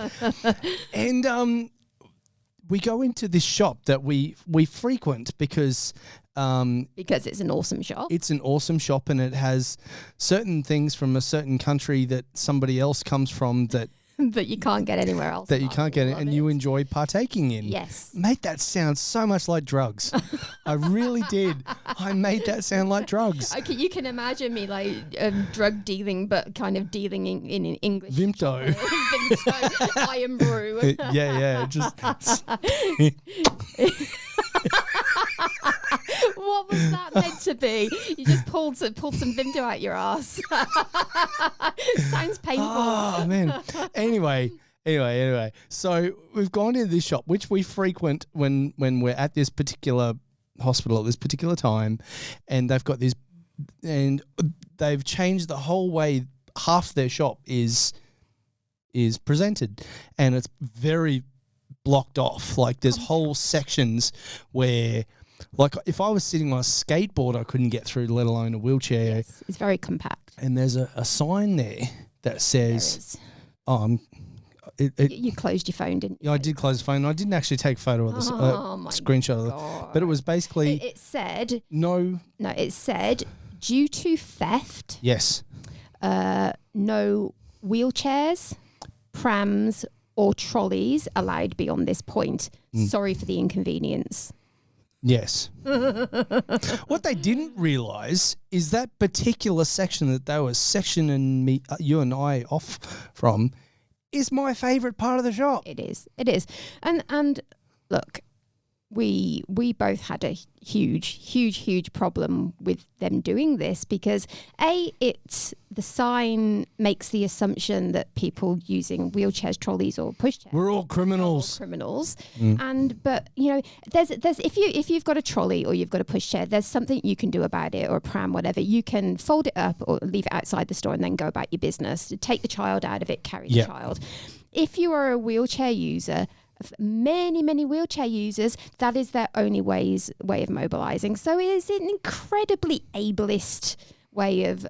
[SPEAKER 2] we go into this shop that we frequent because
[SPEAKER 3] it's an awesome shop.
[SPEAKER 2] It's an awesome shop, and it has certain things from a certain country that somebody else comes from that
[SPEAKER 3] that you can't get anywhere else.
[SPEAKER 2] That you can't get and you enjoy partaking in.
[SPEAKER 3] Yes.
[SPEAKER 2] Made that sound so much like drugs. I really did. I made that sound like drugs.
[SPEAKER 3] Okay, you can imagine me like drug dealing, but kind of dealing in English.
[SPEAKER 2] Vimto.
[SPEAKER 3] Vimto. Iron brew.
[SPEAKER 2] Yeah. Just.
[SPEAKER 3] What was that meant to be? You just pulled some Vimto out your ass. Sounds painful.
[SPEAKER 2] Oh man. Anyway. So we've gone into this shop, which we frequent when we're at this particular hospital at this particular time, and they've got this, and they've changed the whole way half their shop is presented, and it's very blocked off. Like there's whole sections where, like, if I was sitting on a skateboard, I couldn't get through, let alone a wheelchair.
[SPEAKER 3] Yes, it's very compact.
[SPEAKER 2] And there's a sign there that says,
[SPEAKER 3] you closed your phone, didn't you?
[SPEAKER 2] Yeah, I did close the phone. I didn't actually take a photo of the screenshot of it. But it was basically...
[SPEAKER 3] It said...
[SPEAKER 2] No,
[SPEAKER 3] it said, due to theft...
[SPEAKER 2] Yes.
[SPEAKER 3] No wheelchairs, prams or trolleys allowed beyond this point. Sorry for the inconvenience.
[SPEAKER 2] Yes. What they didn't realise is that particular section that they were sectioning you and I off from is my favourite part of the shop.
[SPEAKER 3] It is. And look, we both had a huge problem with them doing this because it's the sign makes the assumption that people using wheelchairs, trolleys or pushchairs,
[SPEAKER 2] we're all criminals.
[SPEAKER 3] But you know, there's if you've got a trolley or you've got a pushchair, there's something you can do about it, or a pram, whatever. You can fold it up or leave it outside the store and then go about your business. Take the child out of it, carry the child. If you are a wheelchair user, many wheelchair users, that is their only way of mobilizing. So it is an incredibly ableist way of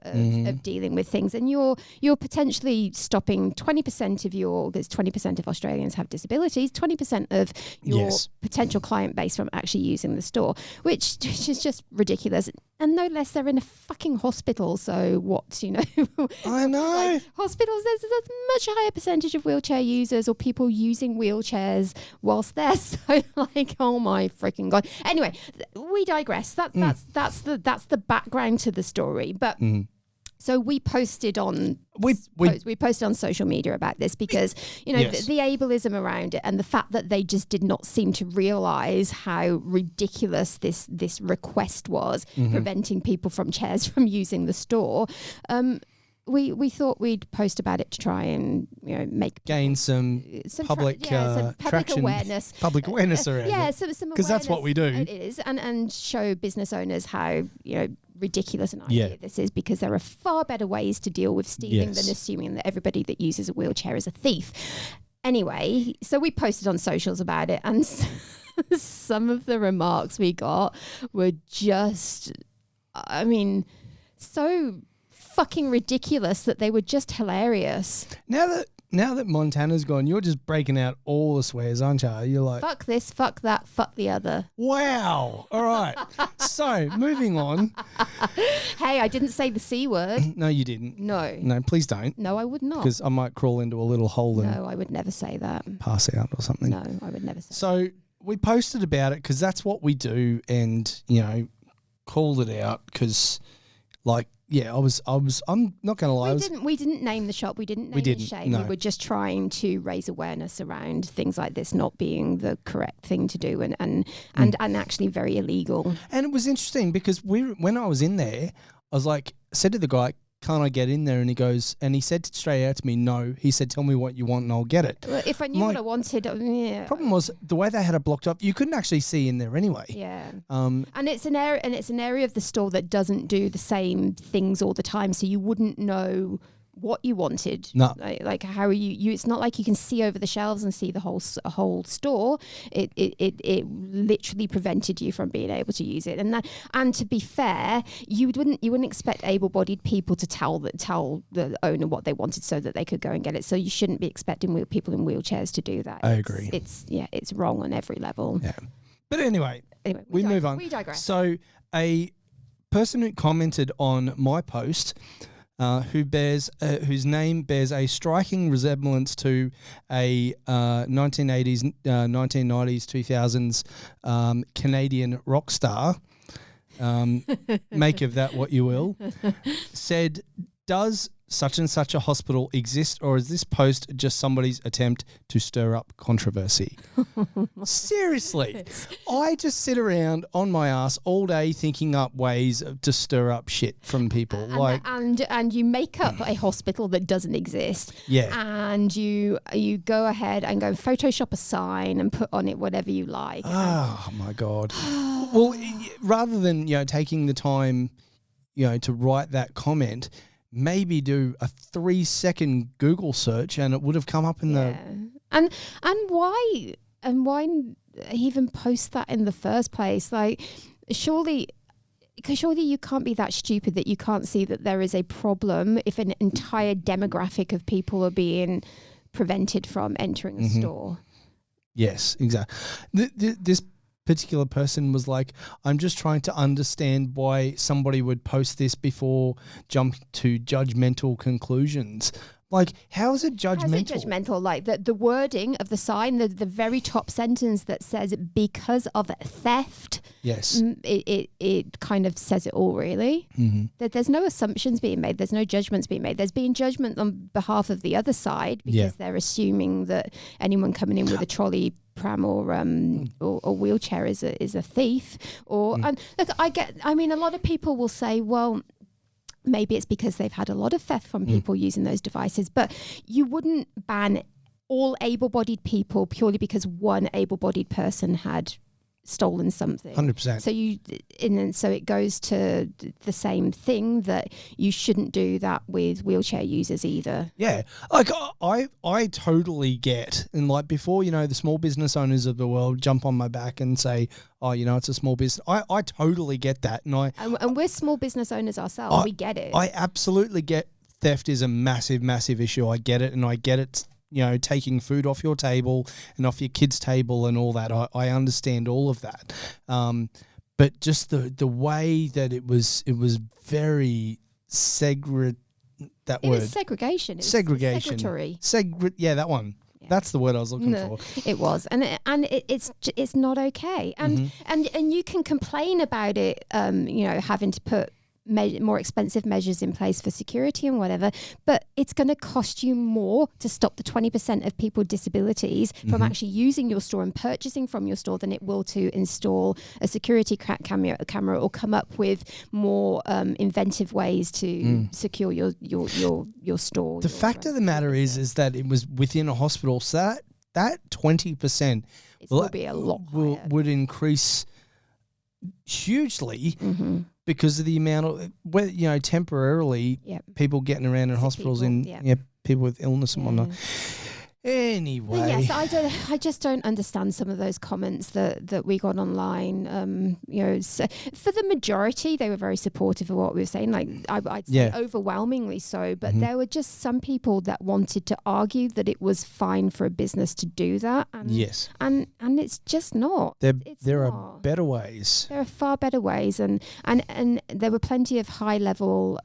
[SPEAKER 3] dealing with things, and you're potentially stopping 20% of because 20% of Australians have disabilities, 20% of your potential client base from actually using the store, which is just ridiculous. And no less, they're in a fucking hospital. So what, you know?
[SPEAKER 2] I know.
[SPEAKER 3] Like hospitals, there's a much higher percentage of wheelchair users or people using wheelchairs whilst they're so like, oh my freaking God. Anyway, we digress. That's the background to the story. But so we posted on we posted on social media about this because, you know, the ableism around it and the fact that they just did not seem to realise how ridiculous this request was, preventing people from chairs from using the store. We thought we'd post about it to try and, you know, gain some public traction, awareness,
[SPEAKER 2] public awareness around it.
[SPEAKER 3] Some
[SPEAKER 2] because that's what we do.
[SPEAKER 3] It is, and show business owners how, you know, ridiculous an idea this is, because there are far better ways to deal with stealing than assuming that everybody that uses a wheelchair is a thief. Anyway, so we posted on socials about it, and some of the remarks we got were just, I mean, so fucking ridiculous that they were just hilarious.
[SPEAKER 2] Now that Montana's gone, you're just breaking out all the swears, aren't you? You're like,
[SPEAKER 3] Fuck this, fuck that, fuck the other.
[SPEAKER 2] wow. All right. So moving on.
[SPEAKER 3] Hey, I didn't say the C word.
[SPEAKER 2] No, you didn't.
[SPEAKER 3] No.
[SPEAKER 2] No, please don't.
[SPEAKER 3] No, I would not.
[SPEAKER 2] Because I might crawl into a little hole and
[SPEAKER 3] No, I would never say that.
[SPEAKER 2] pass out or something.
[SPEAKER 3] No, I would never say
[SPEAKER 2] So we posted about it because that's what we do, and called it out because, I'm not going to lie.
[SPEAKER 3] We didn't name the shop. We didn't name the shame.
[SPEAKER 2] no.
[SPEAKER 3] We were just trying to raise awareness around things like this not being the correct thing to do and actually very illegal.
[SPEAKER 2] And it was interesting because when I was in there, I was like, said to the guy, can't I get in there? And he said straight out to me, no. He said, tell me what you want and I'll get it.
[SPEAKER 3] Well, if I knew what I wanted, yeah.
[SPEAKER 2] Problem was the way they had it blocked up, you couldn't actually see in there anyway.
[SPEAKER 3] Yeah.
[SPEAKER 2] And
[SPEAKER 3] it's an area of the store that doesn't do the same things all the time, so you wouldn't know what you wanted.
[SPEAKER 2] No.
[SPEAKER 3] Like how are you it's not like you can see over the shelves and see the whole store. It literally prevented you from being able to use it. And to be fair, you wouldn't expect able-bodied people to tell the owner what they wanted so that they could go and get it. So you shouldn't be expecting people in wheelchairs to do that.
[SPEAKER 2] I agree.
[SPEAKER 3] It's wrong on every level.
[SPEAKER 2] Yeah. But anyway, we move on.
[SPEAKER 3] We digress.
[SPEAKER 2] So a person who commented on my post whose name bears a striking resemblance to a 1980s, 1990s, 2000s Canadian rock star. Make of that what you will. Said, does such and such a hospital exist, or is this post just somebody's attempt to stir up controversy? Seriously, I just sit around on my ass all day thinking up ways to stir up shit from people.
[SPEAKER 3] And you make up a hospital that doesn't exist.
[SPEAKER 2] Yeah.
[SPEAKER 3] And you go ahead and go Photoshop a sign and put on it whatever you like.
[SPEAKER 2] Oh my God. Well, rather than taking the time to write that comment, maybe do a 3-second Google search and it would have come up in the...
[SPEAKER 3] And why even post that in the first place? Like, surely you can't be that stupid that you can't see that there is a problem if an entire demographic of people are being prevented from entering a store.
[SPEAKER 2] Yes, exactly. This particular person was like, I'm just trying to understand why somebody would post this before jump to judgmental conclusions. Like, how is it judgmental?
[SPEAKER 3] How is it judgmental? Like the wording of the sign, the very top sentence that says because of theft.
[SPEAKER 2] Yes.
[SPEAKER 3] It kind of says it all, really. That there's no assumptions being made. There's no judgments being made. There's being judgment on behalf of the other side because they're assuming that anyone coming in with a trolley, pram or wheelchair is a thief. And look, I mean, a lot of people will say, well, maybe it's because they've had a lot of theft from people using those devices, but you wouldn't ban all able-bodied people purely because one able-bodied person had stolen something.
[SPEAKER 2] 100%.
[SPEAKER 3] So it goes to the same thing that you shouldn't do that with wheelchair users either.
[SPEAKER 2] Yeah, like I totally get, and like before, the small business owners of the world jump on my back and say, oh, it's a small business. I totally get that,
[SPEAKER 3] and we're small business owners ourselves. We get it.
[SPEAKER 2] I absolutely get theft is a massive, massive issue. I get it, and I get it. Taking food off your table and off your kids' table and all that. I understand all of that. But just the way that it was very segregation.
[SPEAKER 3] It was segregation.
[SPEAKER 2] Segregation. That one. Yeah. That's the word I was looking for.
[SPEAKER 3] It was, and it's not okay. And you can complain about it. Having to put more expensive measures in place for security and whatever, but it's going to cost you more to stop the 20% of people with disabilities from actually using your store and purchasing from your store than it will to install a security camera or come up with more inventive ways to secure your store.
[SPEAKER 2] The fact of the matter is that it was within a hospital, so that 20%
[SPEAKER 3] will be a lot higher.
[SPEAKER 2] Would increase hugely. Because of the amount of, temporarily people getting around in hospitals people with illness and whatnot. Anyway.
[SPEAKER 3] But yes, I just don't understand some of those comments that we got online. So for the majority, they were very supportive of what we were saying. Like I'd say overwhelmingly so. But there were just some people that wanted to argue that it was fine for a business to do that. And,
[SPEAKER 2] yes.
[SPEAKER 3] And it's just not.
[SPEAKER 2] There are better ways.
[SPEAKER 3] There are far better ways, and there were plenty of high level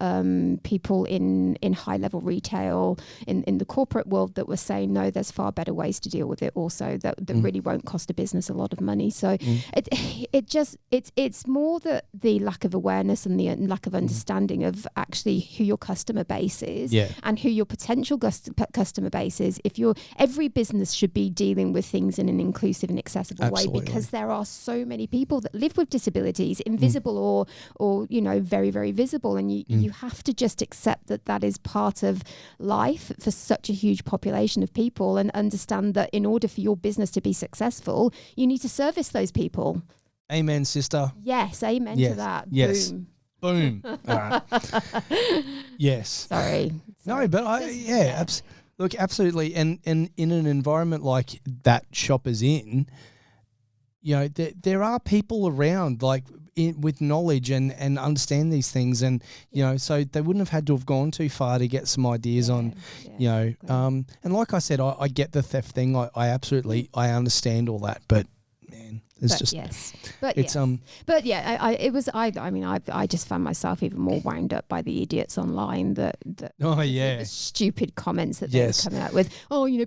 [SPEAKER 3] people in high level retail in the corporate world that were saying no. There's far better ways to deal with it also that really won't cost a business a lot of money. So it's more the lack of awareness and the lack of understanding of actually who your customer base is and who your potential customer base is. Every business should be dealing with things in an inclusive and accessible way, because there are so many people that live with disabilities, invisible or very, very visible, and you have to just accept that is part of life for such a huge population of people, and understand that in order for your business to be successful, you need to service those people.
[SPEAKER 2] Amen, sister.
[SPEAKER 3] Yes, amen to that.
[SPEAKER 2] Yes.
[SPEAKER 3] Boom.
[SPEAKER 2] All right. Yes.
[SPEAKER 3] Sorry.
[SPEAKER 2] No, but look, absolutely. And in an environment like that Shoppers in, there are people around with knowledge and understand these things, and so they wouldn't have had to have gone too far to get some ideas on, and like I said, I get the theft thing. I absolutely understand all that, but man, it's just I just found myself even more wound up by the idiots online that the stupid comments that they were coming out with.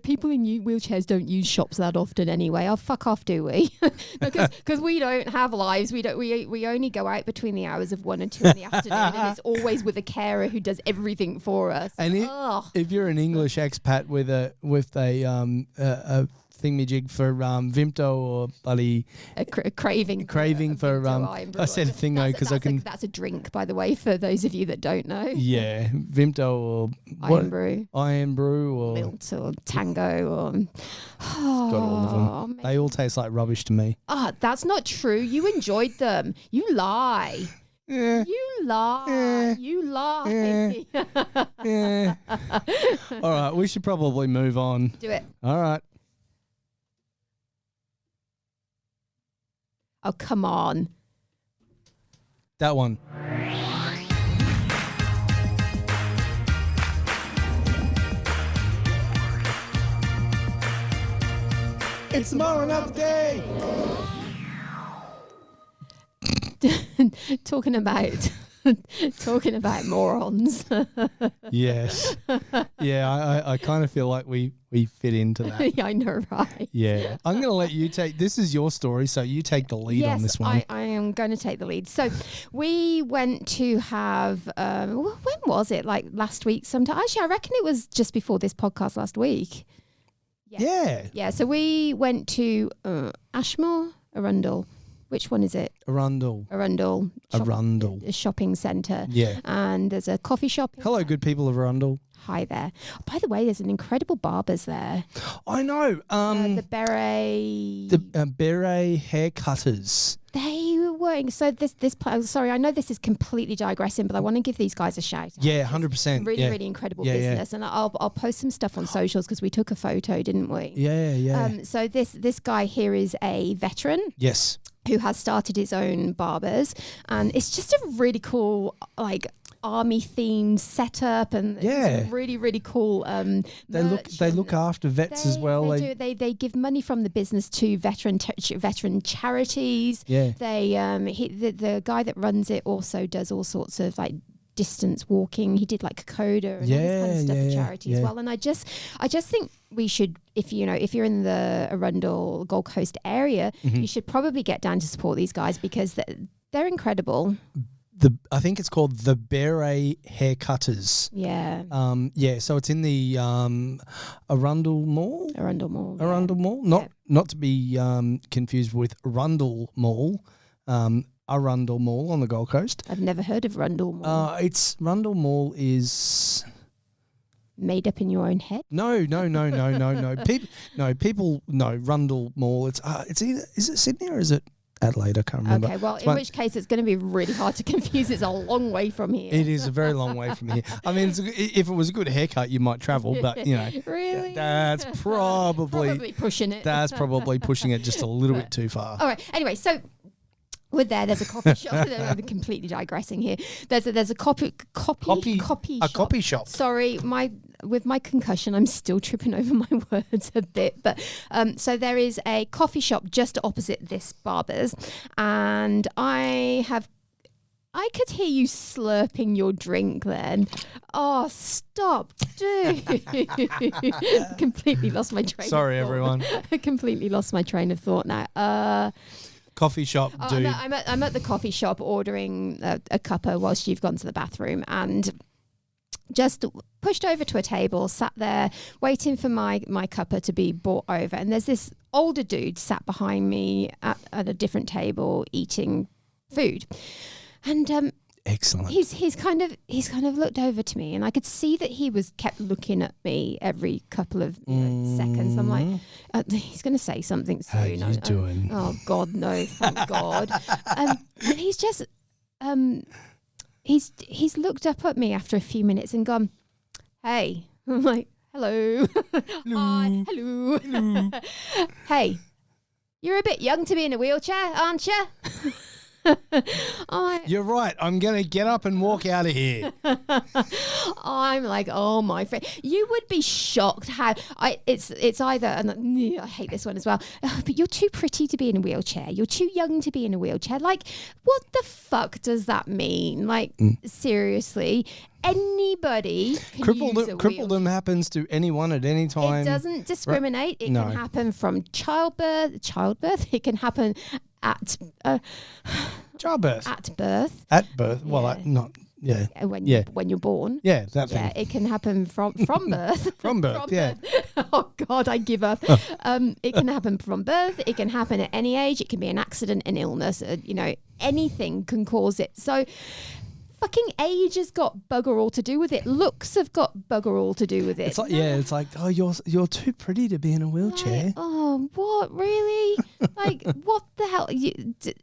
[SPEAKER 2] People in wheelchairs don't use shops that often anyway. Oh, fuck off, do we? Because we don't have lives. We only go out between the hours of 1 and 2 in the afternoon, and it's always with a carer who does everything for us. And if you're an English expat with a thingamajig for Vimto or bloody
[SPEAKER 3] a craving
[SPEAKER 2] for I said thingo because I can.
[SPEAKER 3] That's a drink, by the way, for those of you that don't know.
[SPEAKER 2] Yeah, Vimto or Iron Brew or
[SPEAKER 3] Milt or Tango or.
[SPEAKER 2] Got all of them. They all taste like rubbish to me.
[SPEAKER 3] That's not true. You enjoyed them. You lie.
[SPEAKER 2] Yeah.
[SPEAKER 3] You lie. You lie.
[SPEAKER 2] Yeah. All right, we should probably move on.
[SPEAKER 3] Do it.
[SPEAKER 2] All right.
[SPEAKER 3] Oh, come on.
[SPEAKER 2] That one. It's tomorrow another day.
[SPEAKER 3] Talking about morons.
[SPEAKER 2] Yes. Yeah, I kind of feel like we fit into that.
[SPEAKER 3] Yeah, I know, right?
[SPEAKER 2] Yeah. I'm going to let you this is your story, so you take the lead on this one.
[SPEAKER 3] I am going to take the lead. So we went to have, when was it? Like last week sometime? Actually, I reckon it was just before this podcast last week.
[SPEAKER 2] Yeah.
[SPEAKER 3] Yeah, so we went to Ashmore, Arundel. Which one is it?
[SPEAKER 2] Arundel.
[SPEAKER 3] A shopping centre.
[SPEAKER 2] Yeah.
[SPEAKER 3] And there's a coffee shop.
[SPEAKER 2] Hello, good people of Arundel.
[SPEAKER 3] Hi there. Oh, by the way, there's an incredible barbers there.
[SPEAKER 2] I know.
[SPEAKER 3] The Beret.
[SPEAKER 2] The Beret haircutters.
[SPEAKER 3] They were working. So sorry, I know this is completely digressing, but I want to give these guys a shout.
[SPEAKER 2] Yeah, 100%.
[SPEAKER 3] Really incredible business. And I'll post some stuff on socials because we took a photo, didn't we?
[SPEAKER 2] Yeah.
[SPEAKER 3] So this guy here is a veteran.
[SPEAKER 2] Yes.
[SPEAKER 3] Who has started his own barbers, and it's just a really cool army themed setup, and it's really, really cool.
[SPEAKER 2] They look after vets as well.
[SPEAKER 3] They give money from the business to veteran charities.
[SPEAKER 2] Yeah.
[SPEAKER 3] The guy that runs it also does all sorts of distance walking. He did Coda and all this kind of stuff for charity as well. And I just think we should, if you're in the Arundel Gold Coast area, you should probably get down to support these guys because they're incredible.
[SPEAKER 2] I think it's called the Beret Haircutters.
[SPEAKER 3] Yeah.
[SPEAKER 2] So it's in the Arundel Mall.
[SPEAKER 3] Arundel Mall.
[SPEAKER 2] Not to be confused with Rundle Mall. Arundel Mall on the Gold Coast.
[SPEAKER 3] I've never heard of Rundle Mall.
[SPEAKER 2] Rundle Mall is
[SPEAKER 3] made up in your own head.
[SPEAKER 2] No. People know Rundle Mall. It's either, is it Sydney or is it Adelaide, I can't remember.
[SPEAKER 3] Okay, well,
[SPEAKER 2] It's
[SPEAKER 3] in which case it's going to be really hard to confuse. It's a long way from here.
[SPEAKER 2] It is a very long way from here. I mean, if it was a good haircut, you might travel, but, you know.
[SPEAKER 3] Really?
[SPEAKER 2] That's probably
[SPEAKER 3] pushing it.
[SPEAKER 2] That's probably pushing it just a little bit too far.
[SPEAKER 3] All right. Anyway, so there's a coffee shop. I'm completely digressing here. There's a coffee
[SPEAKER 2] shop.
[SPEAKER 3] Sorry, with my concussion, I'm still tripping over my words a bit. But so there is a coffee shop just opposite this barber's, and I could hear you slurping your drink then. Oh, stop, dude. Completely lost my train
[SPEAKER 2] Sorry,
[SPEAKER 3] of thought.
[SPEAKER 2] everyone.
[SPEAKER 3] I completely lost my train of thought now.
[SPEAKER 2] Coffee shop, dude.
[SPEAKER 3] I'm at the coffee shop ordering a cuppa whilst you've gone to the bathroom, and just pushed over to a table, sat there waiting for my cuppa to be brought over. And there's this older dude sat behind me at a different table eating food. And
[SPEAKER 2] excellent.
[SPEAKER 3] He's kind of looked over to me, and I could see that he kept looking at me every couple of seconds. I'm like, he's going to say something soon.
[SPEAKER 2] How you doing?
[SPEAKER 3] Oh God, no! Thank God. And he's just he's looked up at me after a few minutes and gone, "Hey." I'm like, "Hello, hi, hello." "Hey, you're a bit young to be in a wheelchair, aren't you?"
[SPEAKER 2] You're right. I'm going to get up and walk out of here.
[SPEAKER 3] I'm like, oh my friend, you would be shocked how it's either, and I hate this one as well, but you're too pretty to be in a wheelchair. You're too young to be in a wheelchair. Like, what the fuck does that mean? Like, seriously, anybody can use a wheelchair.
[SPEAKER 2] Crippledom happens to anyone at any time.
[SPEAKER 3] It doesn't discriminate. It
[SPEAKER 2] No.
[SPEAKER 3] can happen from childbirth. It can happen at
[SPEAKER 2] Childbirth.
[SPEAKER 3] at birth.
[SPEAKER 2] At birth. Well,
[SPEAKER 3] Yeah.
[SPEAKER 2] not. Yeah.
[SPEAKER 3] When
[SPEAKER 2] Yeah.
[SPEAKER 3] when you're born.
[SPEAKER 2] Yeah, that
[SPEAKER 3] Yeah,
[SPEAKER 2] thing.
[SPEAKER 3] it can happen from birth.
[SPEAKER 2] From birth, yeah.
[SPEAKER 3] Oh God, I give up. It can happen from birth. It can happen at any age. It can be an accident, an illness. Anything can cause it. So, fucking age has got bugger all to do with it. Looks have got bugger all to do with it.
[SPEAKER 2] It's like, oh, you're too pretty to be in a wheelchair.
[SPEAKER 3] Like, oh, what really? Like, what the hell?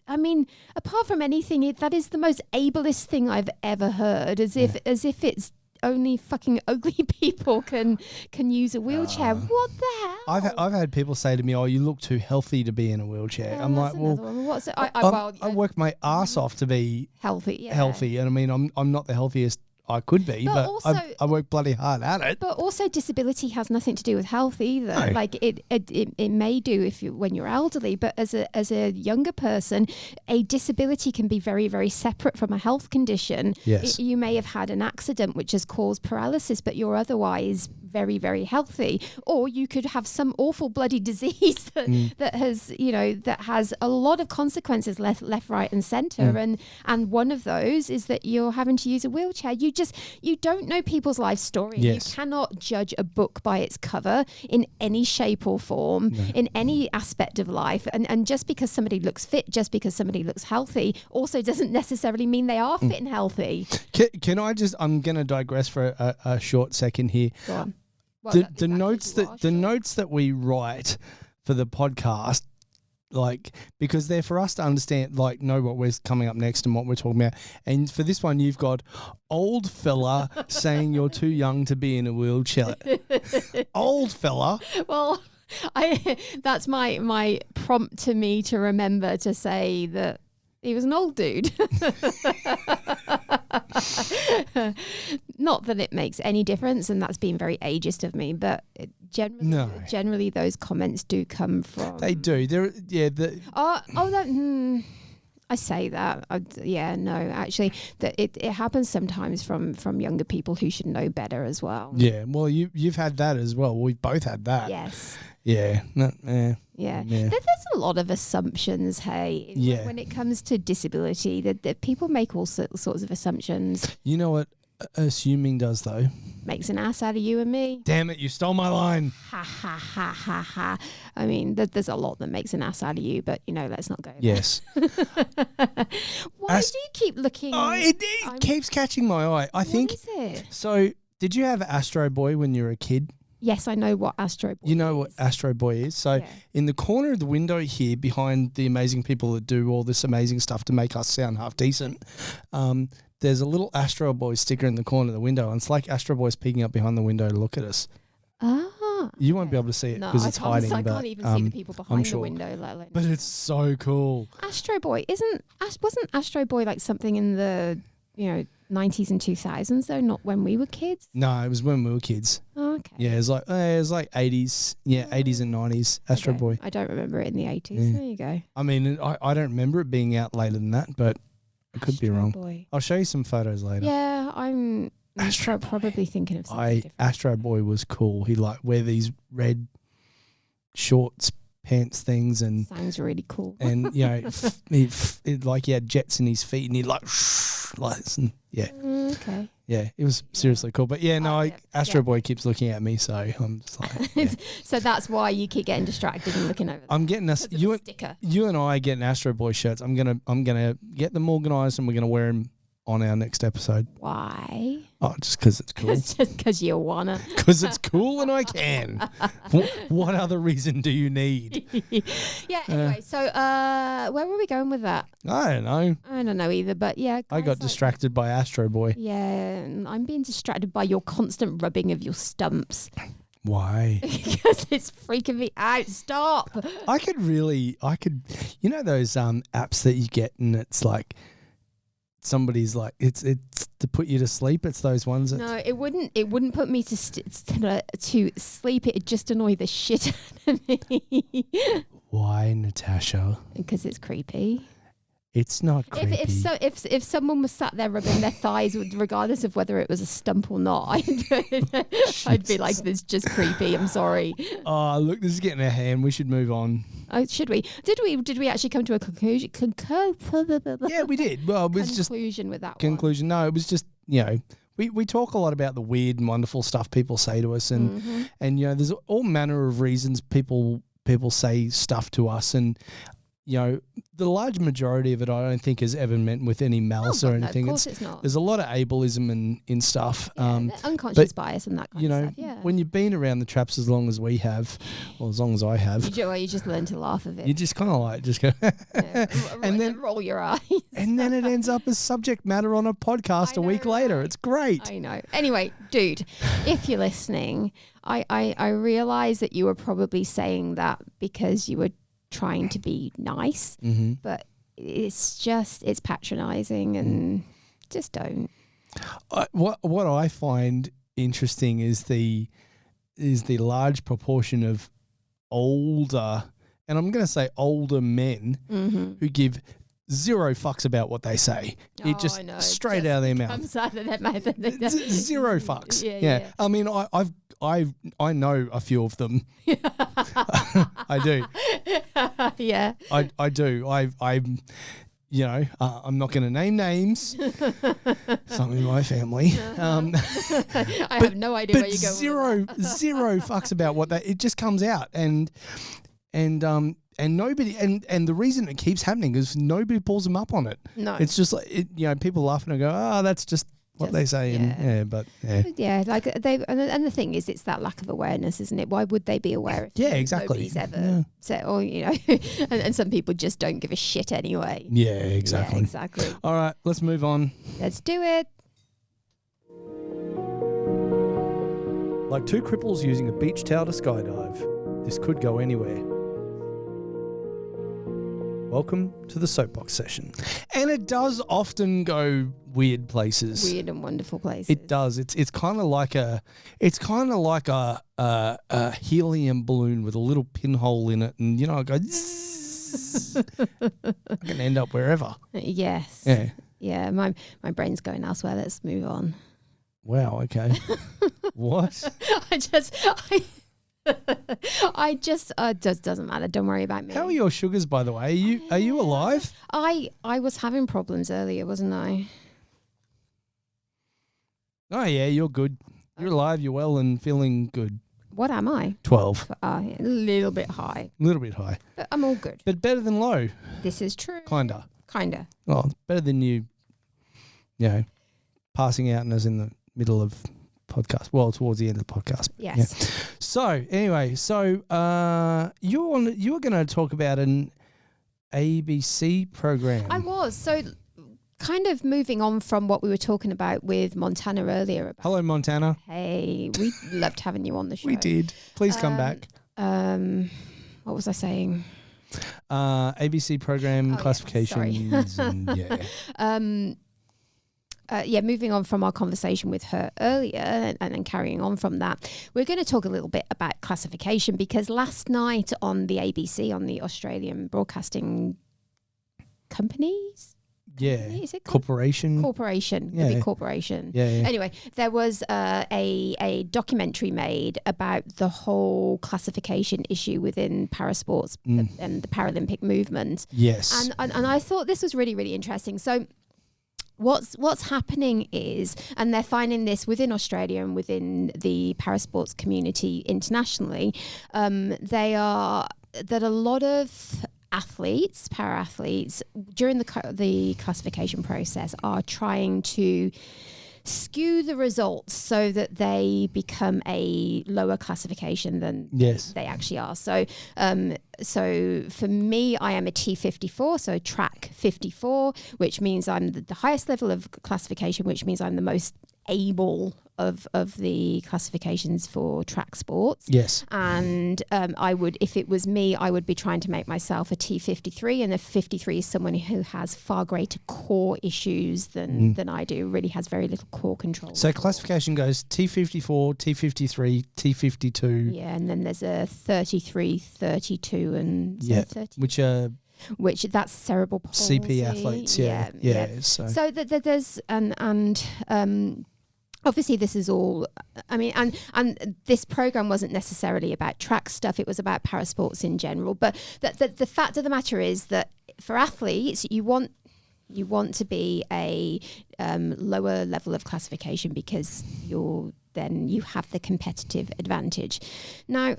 [SPEAKER 3] I mean, apart from anything, that is the most ableist thing I've ever heard. As if it's only fucking ugly people can use a wheelchair. What the hell?
[SPEAKER 2] I've had people say to me, "Oh, you look too healthy to be in a wheelchair." I'm like, well,
[SPEAKER 3] what's it?
[SPEAKER 2] I work my ass off to be
[SPEAKER 3] healthy. Yeah.
[SPEAKER 2] healthy, and I mean, I'm not the healthiest I could be,
[SPEAKER 3] But
[SPEAKER 2] but
[SPEAKER 3] also-
[SPEAKER 2] I work bloody hard at it.
[SPEAKER 3] But also, disability has nothing to do with health either.
[SPEAKER 2] No.
[SPEAKER 3] Like it may do when you're elderly, but as a younger person, a disability can be very, very separate from a health condition.
[SPEAKER 2] Yes.
[SPEAKER 3] You may have had an accident which has caused paralysis, but you're otherwise very, very healthy. Or you could have some awful bloody disease that has a lot of consequences left, right, and centre. And one of those is that you're having to use a wheelchair. You don't know people's life story.
[SPEAKER 2] Yes.
[SPEAKER 3] You cannot judge a book by its cover in any shape or form, in any aspect of life. And just because somebody looks fit, just because somebody looks healthy, also doesn't necessarily mean they are fit and healthy.
[SPEAKER 2] Can I just? I'm going to digress for a short second here.
[SPEAKER 3] Go on. Well,
[SPEAKER 2] The notes that we write for the podcast, like, because they're for us to understand, like, know what we're coming up next and what we're talking about. And for this one, you've got old fella saying you're too young to be in a wheelchair. Old fella.
[SPEAKER 3] Well, that's my prompt to me to remember to say that he was an old dude. Not that it makes any difference, and that's being very ageist of me, but generally those comments do come from...
[SPEAKER 2] They do.
[SPEAKER 3] I say that. Actually, that it happens sometimes from younger people who should know better as well.
[SPEAKER 2] Yeah, well, you've had that as well. We've both had that.
[SPEAKER 3] Yes.
[SPEAKER 2] Yeah.
[SPEAKER 3] Yeah.
[SPEAKER 2] Yeah.
[SPEAKER 3] There's a lot of assumptions, hey,
[SPEAKER 2] Yeah.
[SPEAKER 3] when it comes to disability, that people make all sorts of assumptions.
[SPEAKER 2] You know what assuming does, though?
[SPEAKER 3] Makes an ass out of you and me.
[SPEAKER 2] Damn it, you stole my line.
[SPEAKER 3] Ha, ha, ha, ha, ha. I mean, there's a lot that makes an ass out of you, but, let's not go there.
[SPEAKER 2] Yes.
[SPEAKER 3] Why do you keep looking?
[SPEAKER 2] Oh, it keeps catching my eye. I think.
[SPEAKER 3] What is it?
[SPEAKER 2] So, did you have Astro Boy when you were a kid?
[SPEAKER 3] Yes, I know what Astro Boy
[SPEAKER 2] You know what
[SPEAKER 3] is.
[SPEAKER 2] Astro Boy is? So
[SPEAKER 3] Yeah.
[SPEAKER 2] in the corner of the window here, behind the amazing people that do all this amazing stuff to make us sound half decent, there's a little Astro Boy sticker in the corner of the window. And it's like Astro Boy's peeking up behind the window to look at us.
[SPEAKER 3] Ah.
[SPEAKER 2] You won't be able to see it
[SPEAKER 3] No,
[SPEAKER 2] because
[SPEAKER 3] I
[SPEAKER 2] it's
[SPEAKER 3] can't,
[SPEAKER 2] hiding.
[SPEAKER 3] I
[SPEAKER 2] but,
[SPEAKER 3] can't even see the people behind
[SPEAKER 2] sure.
[SPEAKER 3] the window, let alone.
[SPEAKER 2] But it's so cool.
[SPEAKER 3] Astro Boy wasn't Astro Boy like something in the 90s and 2000s though, not when we were kids?
[SPEAKER 2] No, it was when we were kids.
[SPEAKER 3] Oh, okay.
[SPEAKER 2] Yeah, it was like 80s. Yeah, 80s and 90s. Astro
[SPEAKER 3] Okay.
[SPEAKER 2] Boy.
[SPEAKER 3] I don't remember it in the 80s.
[SPEAKER 2] Yeah.
[SPEAKER 3] There you go.
[SPEAKER 2] I mean, I don't remember it being out later than that, but I could be
[SPEAKER 3] Astro
[SPEAKER 2] wrong.
[SPEAKER 3] Boy.
[SPEAKER 2] I'll show you some photos later.
[SPEAKER 3] Yeah, I'm
[SPEAKER 2] Astro Boy.
[SPEAKER 3] probably thinking of something different.
[SPEAKER 2] Astro Boy was cool. He wear these red shorts, pants things, and
[SPEAKER 3] Sounds really cool.
[SPEAKER 2] he had jets in his feet, and he'd like and yeah,
[SPEAKER 3] Okay.
[SPEAKER 2] yeah. It was seriously cool. But yeah, no,
[SPEAKER 3] Oh, yeah.
[SPEAKER 2] Astro
[SPEAKER 3] Yeah.
[SPEAKER 2] Boy keeps looking at me, so I'm just like, yeah.
[SPEAKER 3] So that's why you keep getting distracted and looking over there.
[SPEAKER 2] I'm getting us.
[SPEAKER 3] Because of the sticker.
[SPEAKER 2] You and I are getting Astro Boy shirts. I'm gonna get them organised, and we're gonna wear them on our next episode.
[SPEAKER 3] Why?
[SPEAKER 2] Oh, just because it's cool.
[SPEAKER 3] Just because you wanna.
[SPEAKER 2] Because it's cool and I can. What other reason do you need?
[SPEAKER 3] Yeah. Anyway, so where were we going with that?
[SPEAKER 2] I don't know.
[SPEAKER 3] I don't know either, but yeah.
[SPEAKER 2] I got distracted by Astro Boy.
[SPEAKER 3] Yeah, and I'm being distracted by your constant rubbing of your stumps
[SPEAKER 2] Why?
[SPEAKER 3] because it's freaking me out. Stop.
[SPEAKER 2] I could, you know those apps that you get and it's like somebody's like it's to put you to sleep. It's those ones. That
[SPEAKER 3] No, it wouldn't. It wouldn't put me to sleep. It'd just annoy the shit out of me
[SPEAKER 2] Why, Natasha?
[SPEAKER 3] because it's creepy.
[SPEAKER 2] It's not creepy.
[SPEAKER 3] If someone was sat there rubbing their thighs, regardless of whether it was a stump or not, I'd be like, "This is just creepy." I'm sorry.
[SPEAKER 2] Oh, look, this is getting out of hand. We should move on.
[SPEAKER 3] Should we? Did we actually come to a conclusion?
[SPEAKER 2] Yeah, we did. Well, it was just
[SPEAKER 3] Conclusion with that
[SPEAKER 2] conclusion. No, it was just, we talk a lot about the weird and wonderful stuff people say to us, and
[SPEAKER 3] one.
[SPEAKER 2] and there's all manner of reasons people say stuff to us, and the large majority of it I don't think is ever meant with any malice or anything.
[SPEAKER 3] No, of course it's not.
[SPEAKER 2] There's a lot of ableism in stuff.
[SPEAKER 3] Yeah, unconscious bias and that kind of stuff. Yeah.
[SPEAKER 2] When you've been around the traps as long as we have, or as long as I have,
[SPEAKER 3] you just learn to laugh of it.
[SPEAKER 2] you just kind of like just go,
[SPEAKER 3] Yeah,
[SPEAKER 2] and then
[SPEAKER 3] roll your eyes.
[SPEAKER 2] and then it ends up as subject matter on a podcast
[SPEAKER 3] I
[SPEAKER 2] a week
[SPEAKER 3] know,
[SPEAKER 2] later.
[SPEAKER 3] right?
[SPEAKER 2] It's great.
[SPEAKER 3] I know. Anyway, dude, if you're listening, I realize that you were probably saying that because you were trying to be nice,
[SPEAKER 2] Mm-hmm.
[SPEAKER 3] but it's patronizing and just don't.
[SPEAKER 2] What I find interesting is the large proportion of older, and I'm going to say older men who give zero fucks about what they say. It just
[SPEAKER 3] I know.
[SPEAKER 2] straight
[SPEAKER 3] Just
[SPEAKER 2] out of their mouth.
[SPEAKER 3] comes out of their mouth.
[SPEAKER 2] Zero fucks.
[SPEAKER 3] Yeah.
[SPEAKER 2] I mean, I know a few of them. I do.
[SPEAKER 3] Yeah.
[SPEAKER 2] I do. I'm not going to name names. Some in my family.
[SPEAKER 3] I have no idea where
[SPEAKER 2] But
[SPEAKER 3] you're going.
[SPEAKER 2] zero fucks about what it just comes out, and nobody, and the reason it keeps happening is nobody pulls them up on it.
[SPEAKER 3] No.
[SPEAKER 2] It's just like people laugh and go, that's just what they say,
[SPEAKER 3] Yeah, like and the thing is, it's that lack of awareness, isn't it? Why would they be aware? If
[SPEAKER 2] exactly.
[SPEAKER 3] Nobody's ever said, or and some people just don't give a shit anyway.
[SPEAKER 2] Yeah, exactly.
[SPEAKER 3] Yeah, exactly.
[SPEAKER 2] All right, let's move on.
[SPEAKER 3] Let's do it.
[SPEAKER 2] Like two cripples using a beach towel to skydive, this could go anywhere. Welcome to the soapbox session. And it does often go weird places.
[SPEAKER 3] Weird and wonderful places.
[SPEAKER 2] It does. It's kind of like a helium balloon with a little pinhole in it, and it goes. I can end up wherever.
[SPEAKER 3] Yes.
[SPEAKER 2] Yeah.
[SPEAKER 3] Yeah. My brain's going elsewhere. Let's move on.
[SPEAKER 2] Wow. Okay. What?
[SPEAKER 3] I just doesn't matter. Don't worry about me.
[SPEAKER 2] How are your sugars, by the way? Are you alive?
[SPEAKER 3] I was having problems earlier, wasn't I?
[SPEAKER 2] Oh yeah, you're good. You're alive. You're well and feeling good.
[SPEAKER 3] What am I?
[SPEAKER 2] 12.
[SPEAKER 3] A little bit high,
[SPEAKER 2] A little bit high,
[SPEAKER 3] but I'm all good.
[SPEAKER 2] but better than low.
[SPEAKER 3] This is true.
[SPEAKER 2] Kinda.
[SPEAKER 3] Kinda.
[SPEAKER 2] Better than you passing out and us in the middle of podcast. Well, towards the end of the podcast.
[SPEAKER 3] Yes.
[SPEAKER 2] Yeah. So anyway, you were going to talk about an ABC program.
[SPEAKER 3] I was. So kind of moving on from what we were talking about with Montana earlier. About,
[SPEAKER 2] Hello, Montana.
[SPEAKER 3] hey, we loved having you on the show.
[SPEAKER 2] We did. Please come back.
[SPEAKER 3] What was I saying?
[SPEAKER 2] ABC program classifications.
[SPEAKER 3] Moving on from our conversation with her earlier and then carrying on from that, we're going to talk a little bit about classification, because last night on the ABC, on the Australian Broadcasting Companies, is it
[SPEAKER 2] corporation?
[SPEAKER 3] Corporation,
[SPEAKER 2] Yeah.
[SPEAKER 3] the big corporation.
[SPEAKER 2] Yeah.
[SPEAKER 3] Anyway, there was a documentary made about the whole classification issue within parasports and the Paralympic movement.
[SPEAKER 2] Yes.
[SPEAKER 3] And I thought this was really, really interesting. So what's happening is, and they're finding this within Australia and within the parasports community internationally, that a lot of para-athletes, during the classification process are trying to skew the results so that they become a lower classification than they actually are. So for me, I am a T54, so track 54, which means I'm the highest level of classification, which means I'm the most able of the classifications for track sports.
[SPEAKER 2] Yes.
[SPEAKER 3] And I would, if it was me, I would be trying to make myself a T53, and a 53 is someone who has far greater core issues than I do, really has very little core control.
[SPEAKER 2] So classification goes T54, T53, T52.
[SPEAKER 3] Yeah, and then there's a 33, 32, and 30. Which that's cerebral palsy.
[SPEAKER 2] CP athletes, yeah. So
[SPEAKER 3] there's obviously this is all, I mean, and this program wasn't necessarily about track stuff, it was about parasports in general. But the fact of the matter is that for athletes, you want to be a lower level of classification, because you have the competitive advantage. Now,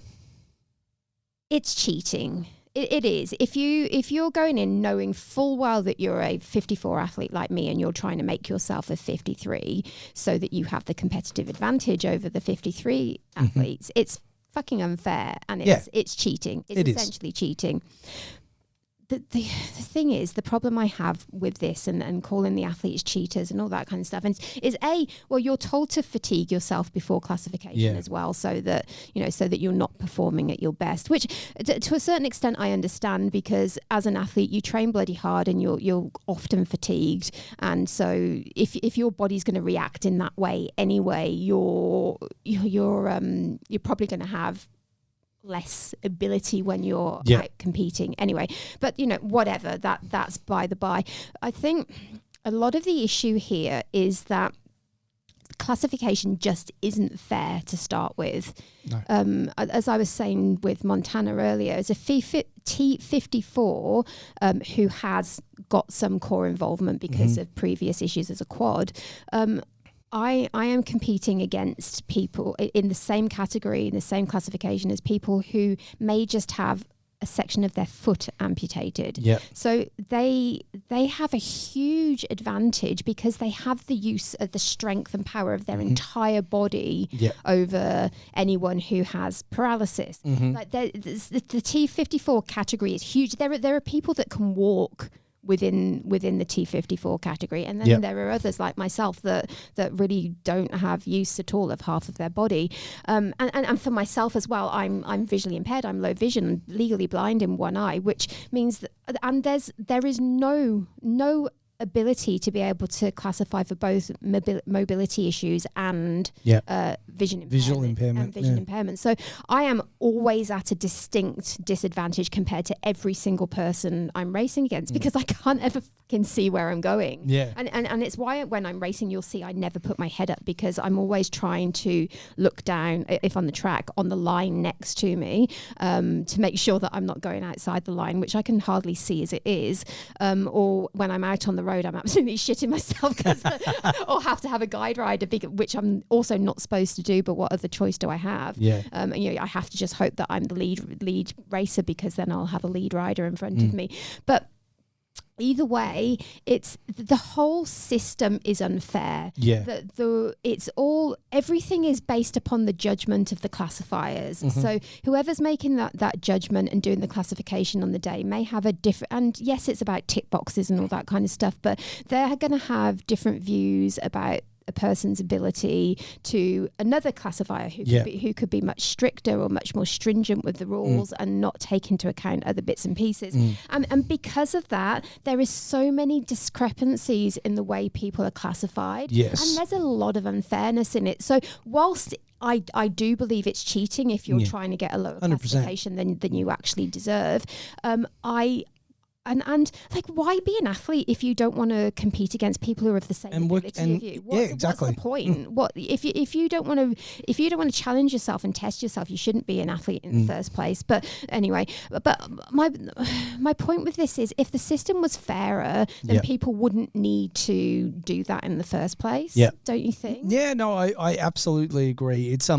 [SPEAKER 3] it's cheating. It is. If you're going in knowing full well that you're a 54 athlete like me, and you're trying to make yourself a 53 so that you have the competitive advantage over the 53 athletes, it's fucking unfair, and it's cheating. It's essentially cheating. The thing is, the problem I have with this and calling the athletes cheaters and all that kind of stuff is you're told to fatigue yourself before classification as well, so that you're not performing at your best, which to a certain extent I understand, because as an athlete you train bloody hard and you're often fatigued, and so if your body's going to react in that way anyway, you're probably going to have less ability when you're out competing anyway. But whatever, that's by the by. I think a lot of the issue here is that classification just isn't fair to start with. No. As I was saying with Montana earlier, as a T54 who has got some core involvement because of previous issues as a quad, I am competing against people in the same category, in the same classification as people who may just have a section of their foot amputated. Yep. So they have a huge advantage because they have the use of the strength and power of their entire body over anyone who has paralysis. Like the T54 category is huge. There are people that can walk within the T54 category, and then there are others like myself that really don't have use at all of half of their body, and for myself as well, I'm visually impaired, I'm low vision, legally blind in one eye, which means that, and there is no ability to be able to classify for both mobility issues and visual impairment. So I am always at a distinct disadvantage compared to every single person I'm racing against, because I can't ever fucking see where I'm going. And it's why when I'm racing, you'll see I never put my head up, because I'm always trying to look down, if on the track, on the line next to me, to make sure that I'm not going outside the line, which I can hardly see as it is, or when I'm out on the road, I'm absolutely shitting myself or have to have a guide rider, which I'm also not supposed to do, but what other choice do I have? I have to just hope that I'm the lead racer, because then I'll have a lead rider in front of me. But either way, it's the whole system is unfair.
[SPEAKER 2] Yeah.
[SPEAKER 3] Everything is based upon the judgment of the classifiers. So whoever's making that judgment and doing the classification on the day may have a different, and yes, it's about tick boxes and all that kind of stuff, but they're going to have different views about a person's ability to another classifier who could be much stricter or much more stringent with the rules and not take into account other bits and pieces. And because of that, there is so many discrepancies in the way people are classified.
[SPEAKER 2] Yes.
[SPEAKER 3] And there's a lot of unfairness in it. So whilst I do believe it's cheating if you're trying to get a lower
[SPEAKER 2] 100%.
[SPEAKER 3] classification than you actually deserve, And like, why be an athlete if you don't want to compete against people who are of the same ability as you?
[SPEAKER 2] Exactly.
[SPEAKER 3] What's the point? What if you don't want to challenge yourself and test yourself? You shouldn't be an athlete in the first place. But anyway, but my point with this is, if the system was fairer, then people wouldn't need to do that in the first place.
[SPEAKER 2] Yeah.
[SPEAKER 3] Don't you think?
[SPEAKER 2] Yeah. No, I absolutely agree. It's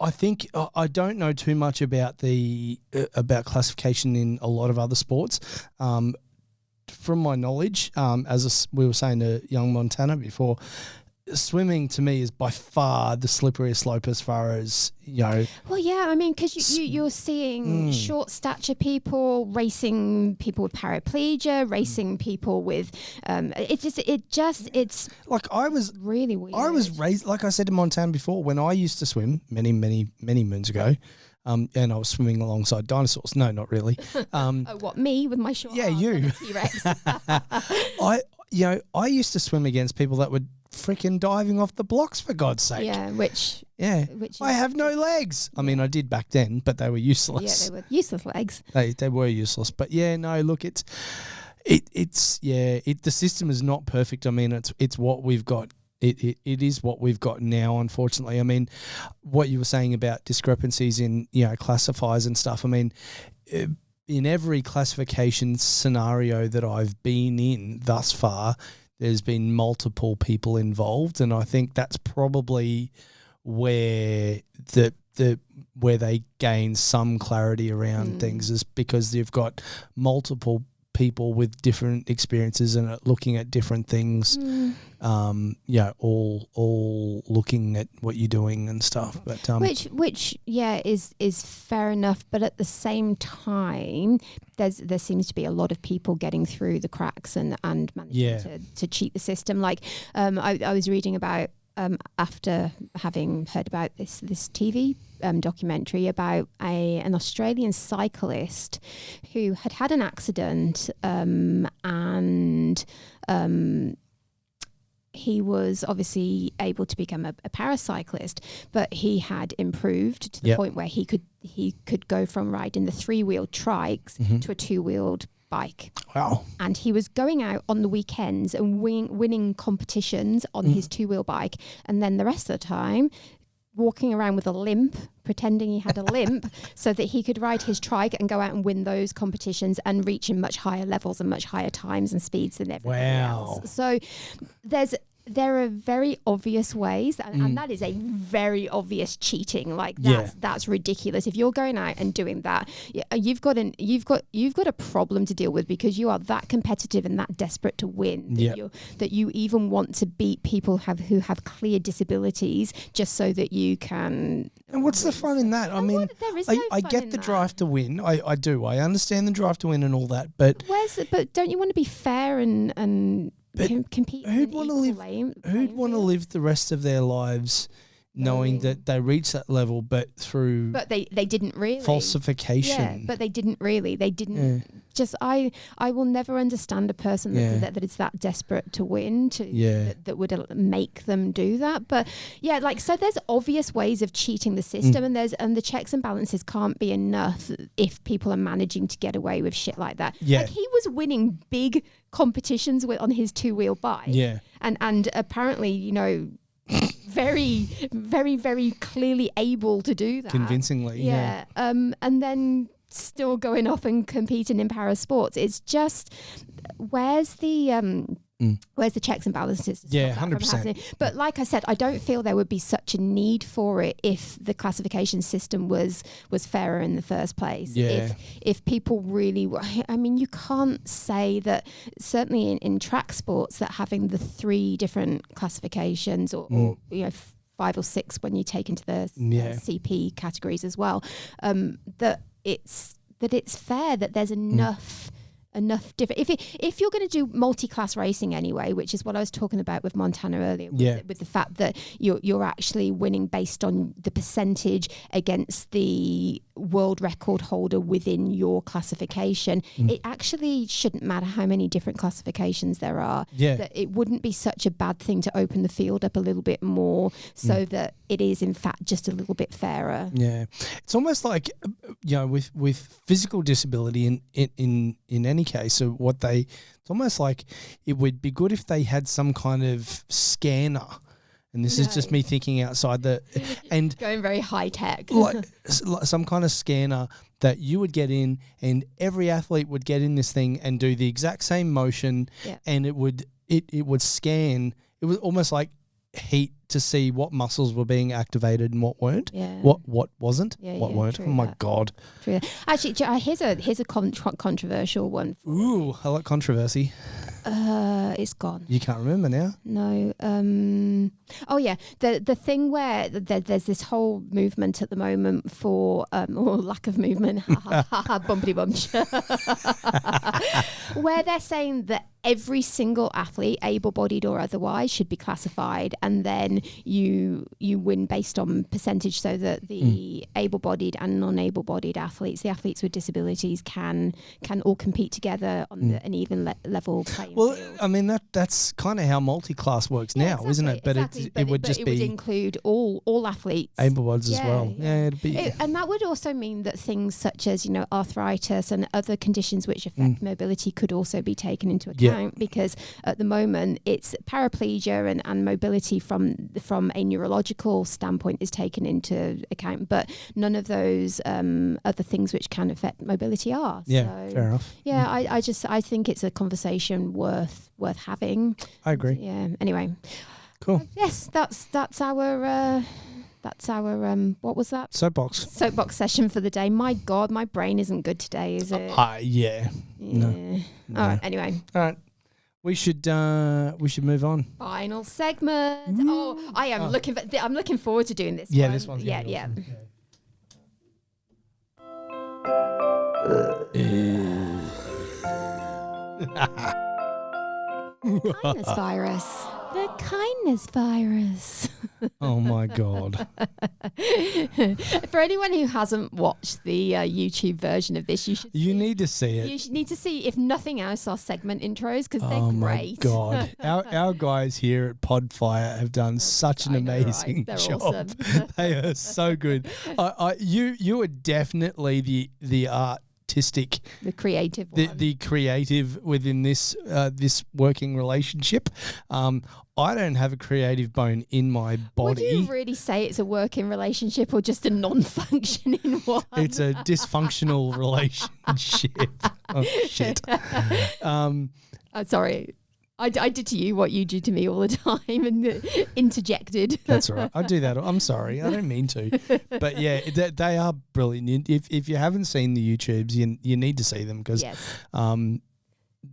[SPEAKER 2] I think I don't know too much about about classification in a lot of other sports. From my knowledge, we were saying to young Montana before, swimming to me is by far the slippery slope as far as,
[SPEAKER 3] Well, yeah, I mean, because you're seeing short stature people racing people with paraplegia, racing people with it's
[SPEAKER 2] like I was
[SPEAKER 3] really weird.
[SPEAKER 2] I was raised, like I said to Montana before, when I used to swim many moons ago. And I was swimming alongside dinosaurs. No, not really.
[SPEAKER 3] What, me with my short arms
[SPEAKER 2] you.
[SPEAKER 3] and a T-Rex?
[SPEAKER 2] I used to swim against people that were freaking diving off the blocks, for God's sake.
[SPEAKER 3] Yeah, which
[SPEAKER 2] I have no legs. I mean, I did back then, but they were useless.
[SPEAKER 3] Yeah, they were useless legs.
[SPEAKER 2] They were useless. But yeah, no, look, the system is not perfect. I mean, it's what we've got. It is what we've got now, unfortunately. I mean, what you were saying about discrepancies in, classifiers and stuff. I mean, in every classification scenario that I've been in thus far, there's been multiple people involved, and I think that's probably where where they gain some clarity around things, is because you've got multiple people with different experiences and looking at different things, all looking at what you're doing and stuff. But
[SPEAKER 3] which is fair enough, but at the same time, there seems to be a lot of people getting through the cracks and managing to cheat the system. Like I was reading about, after having heard about this TV documentary about an Australian cyclist who had an accident, and he was obviously able to become a paracyclist, but he had improved to the point where he could go from riding the 3-wheeled trikes to a 2-wheeled bike.
[SPEAKER 2] Wow.
[SPEAKER 3] And he was going out on the weekends and winning competitions on his 2-wheel bike, and then the rest of the time walking around with a limp, pretending he had a limp, so that he could ride his trike and go out and win those competitions and reach in much higher levels and much higher times and speeds than everybody else. So there are very obvious ways, and that is a very obvious cheating. Like that's ridiculous. If you're going out and doing that, you've got a problem to deal with, because you are that competitive and that desperate to win that you even want to beat people who have clear disabilities just so that you can.
[SPEAKER 2] And what's the fun in that? I mean, I get the drive to win. I do. I understand the drive to win and all that, but
[SPEAKER 3] but don't you want to be fair and compete?
[SPEAKER 2] Who'd want to live the rest of their lives knowing that they reached that level, but
[SPEAKER 3] they didn't really
[SPEAKER 2] falsification?
[SPEAKER 3] Yeah, but they didn't really. They didn't. Just I will never understand a person that is that desperate to win that would make them do that. But so there's obvious ways of cheating the system, and the checks and balances can't be enough if people are managing to get away with shit like that. Like, he was winning big competitions on his 2-wheel bike. Yeah, and apparently, very, very, very clearly able to do that
[SPEAKER 2] convincingly.
[SPEAKER 3] And then still going off and competing in para sports. It's just, where's the Where's the checks and balances to stop
[SPEAKER 2] Yeah,
[SPEAKER 3] that from
[SPEAKER 2] 100%.
[SPEAKER 3] happening? But like I said, I don't feel there would be such a need for it if the classification system was fairer in the first place.
[SPEAKER 2] Yeah.
[SPEAKER 3] If people really were, I mean, you can't say that, certainly in track sports, that having the 3 different classifications or you know, 5 or 6 when you take into the CP categories as well, that it's fair, that there's enough different. If you're going to do multi-class racing anyway, which is what I was talking about with Montana earlier, with the fact that you're actually winning based on the percentage against the world record holder within your classification, it actually shouldn't matter how many different classifications there are. That it wouldn't be such a bad thing to open the field up a little bit more, so that it is in fact just a little bit fairer.
[SPEAKER 2] Yeah, it's almost like, you know, with physical disability in any case. So it's almost like it would be good if they had some kind of scanner. And this is just me thinking outside and
[SPEAKER 3] going very high tech,
[SPEAKER 2] like some kind of scanner that you would get in, and every athlete would get in this thing and do the exact same motion, and it would scan. It was almost like heat to see what muscles were being activated and what weren't. What wasn't. What weren't. Oh my God.
[SPEAKER 3] True. Actually, here's a controversial one.
[SPEAKER 2] Ooh, I like controversy.
[SPEAKER 3] It's gone.
[SPEAKER 2] You can't remember now?
[SPEAKER 3] No. Oh yeah, the thing where there's this whole movement at the moment for or lack of movement, bumpity bunch, where they're saying that every single athlete, able-bodied or otherwise, should be classified, and then you win based on percentage, so that the able-bodied and non-able-bodied athletes, the athletes with disabilities, can all compete together on an even level playing field.
[SPEAKER 2] I mean that's kind of how multi-class works now,
[SPEAKER 3] exactly,
[SPEAKER 2] isn't it? But
[SPEAKER 3] exactly.
[SPEAKER 2] it would just
[SPEAKER 3] it
[SPEAKER 2] be
[SPEAKER 3] would include all athletes,
[SPEAKER 2] able-bodied as well. Yeah, it'd be.
[SPEAKER 3] And that would also mean that things such as, you know, arthritis and other conditions which affect mobility could also be taken into account, because at the moment it's paraplegia and mobility from a neurological standpoint is taken into account, but none of those other things which can affect mobility are.
[SPEAKER 2] Yeah,
[SPEAKER 3] so,
[SPEAKER 2] fair enough.
[SPEAKER 3] Yeah, I think it's a conversation worth having.
[SPEAKER 2] I agree.
[SPEAKER 3] Yeah. Anyway.
[SPEAKER 2] Cool.
[SPEAKER 3] Yes, that's our what was that? Soapbox session for the day. My God, my brain isn't good today, is it?
[SPEAKER 2] Yeah. No.
[SPEAKER 3] All right. Anyway.
[SPEAKER 2] All right. We should move on.
[SPEAKER 3] Final segment. Oh, I am I'm looking forward to doing this.
[SPEAKER 2] Yeah,
[SPEAKER 3] one.
[SPEAKER 2] this one's
[SPEAKER 3] yeah. Kindness virus. The kindness virus.
[SPEAKER 2] Oh my God.
[SPEAKER 3] For anyone who hasn't watched the YouTube version of this, you
[SPEAKER 2] need to see it.
[SPEAKER 3] You need to see, if nothing else, our segment intros, because they're great.
[SPEAKER 2] Oh my God. Our guys here at Podfire have done such an amazing job.
[SPEAKER 3] Awesome.
[SPEAKER 2] They are so good. You are definitely the artistic,
[SPEAKER 3] the creative one.
[SPEAKER 2] The creative within this working relationship. I don't have a creative bone in my body.
[SPEAKER 3] Would you really say it's a working relationship or just a non-functioning one?
[SPEAKER 2] It's a dysfunctional relationship. Oh shit.
[SPEAKER 3] Sorry. I did to you what you do to me all the time and interjected.
[SPEAKER 2] That's all right. I do that. I'm sorry. I don't mean to. But yeah, they are brilliant. If you haven't seen the YouTubes, you need to see them, because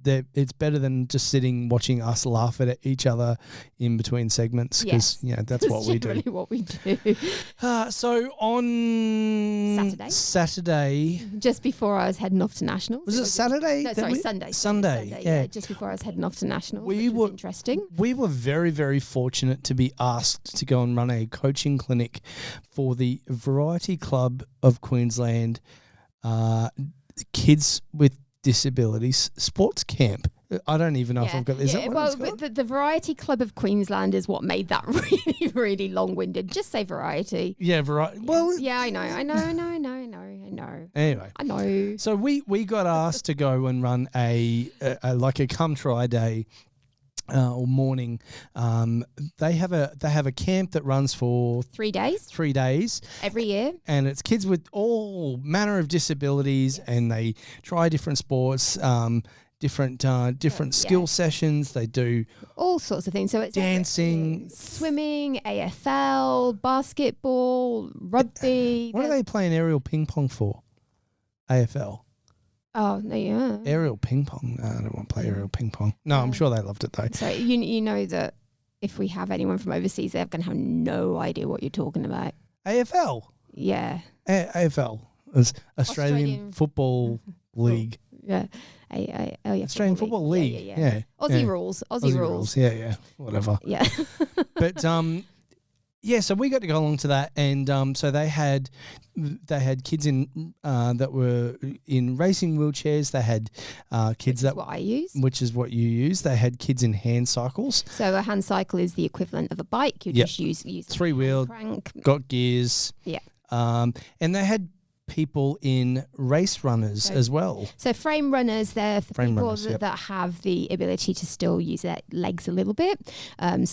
[SPEAKER 2] it's better than just sitting watching us laugh at each other in between segments, because that's what we do.
[SPEAKER 3] What we do.
[SPEAKER 2] So on Saturday,
[SPEAKER 3] just before I was heading off to nationals.
[SPEAKER 2] Was it Saturday?
[SPEAKER 3] No, sorry, Sunday.
[SPEAKER 2] Sunday. Yeah,
[SPEAKER 3] just before I was heading off to nationals.
[SPEAKER 2] Which was
[SPEAKER 3] interesting.
[SPEAKER 2] We were very, very fortunate to be asked to go and run a coaching clinic for the Variety Club of Queensland Kids with Disabilities Sports Camp. I don't even know if I've got this.
[SPEAKER 3] Well, the Variety Club of Queensland is what made that really, really long-winded. Just say variety.
[SPEAKER 2] Yeah, variety. Well,
[SPEAKER 3] yeah, I know.
[SPEAKER 2] Anyway,
[SPEAKER 3] I know.
[SPEAKER 2] So we got asked to go and run a come try day. Or morning. They have a camp that runs for
[SPEAKER 3] 3 days.
[SPEAKER 2] 3 days
[SPEAKER 3] every year,
[SPEAKER 2] and it's kids with all manner of disabilities, and they try different sports. different skill sessions. They do
[SPEAKER 3] all sorts of things. So it's
[SPEAKER 2] dancing,
[SPEAKER 3] swimming, AFL, basketball, rugby.
[SPEAKER 2] What are they playing aerial ping pong for? AFL.
[SPEAKER 3] Oh, no, yeah.
[SPEAKER 2] Aerial ping pong. No, I don't want to play aerial ping pong. No, I'm sure they loved it though.
[SPEAKER 3] So you know that if we have anyone from overseas, they're going to have no idea what you're talking about.
[SPEAKER 2] AFL.
[SPEAKER 3] Yeah.
[SPEAKER 2] AFL is Australian Football League.
[SPEAKER 3] Yeah.
[SPEAKER 2] Australian Football League. Yeah.
[SPEAKER 3] Aussie rules. Aussie rules.
[SPEAKER 2] Yeah. Whatever.
[SPEAKER 3] Yeah.
[SPEAKER 2] But so we got to go along to that, and so they had kids in that were in racing wheelchairs. They had kids
[SPEAKER 3] Which is what I use.
[SPEAKER 2] which is what you use. They had kids in hand cycles.
[SPEAKER 3] So a hand cycle is the equivalent of a bike. You just use
[SPEAKER 2] 3-wheeled,
[SPEAKER 3] crank.
[SPEAKER 2] got gears.
[SPEAKER 3] Yeah.
[SPEAKER 2] And they had people in race runners as well.
[SPEAKER 3] So frame runners, they're for
[SPEAKER 2] Frame
[SPEAKER 3] people
[SPEAKER 2] runners,
[SPEAKER 3] that have the ability to still use their legs a little bit. And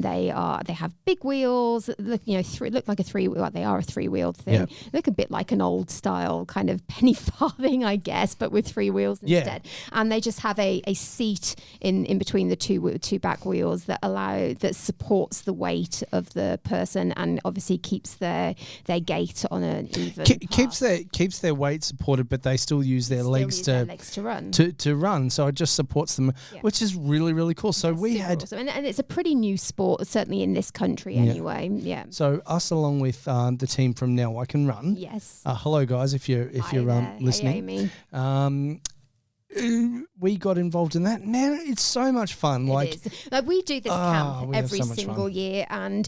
[SPEAKER 3] they have big wheels. Look like a three-wheel. They are a three-wheeled thing.
[SPEAKER 2] Yeah.
[SPEAKER 3] Look a bit like an old style kind of penny farthing, I guess, but with 3 wheels instead. And they just have a seat in between the two back wheels that supports the weight of the person and obviously keeps their gait on an even path.
[SPEAKER 2] Keeps their weight supported, but they still use their legs to
[SPEAKER 3] run.
[SPEAKER 2] To run. So it just supports them, which is really, really cool. So we had
[SPEAKER 3] awesome. And it's a pretty new sport, certainly in this country anyway. Yeah.
[SPEAKER 2] So us along with the team from Now I Can Run.
[SPEAKER 3] Yes.
[SPEAKER 2] Hello guys, if you're listening.
[SPEAKER 3] Hey, Amy.
[SPEAKER 2] We got involved in that. Now it's so much fun.
[SPEAKER 3] Like we do this camp every single year, and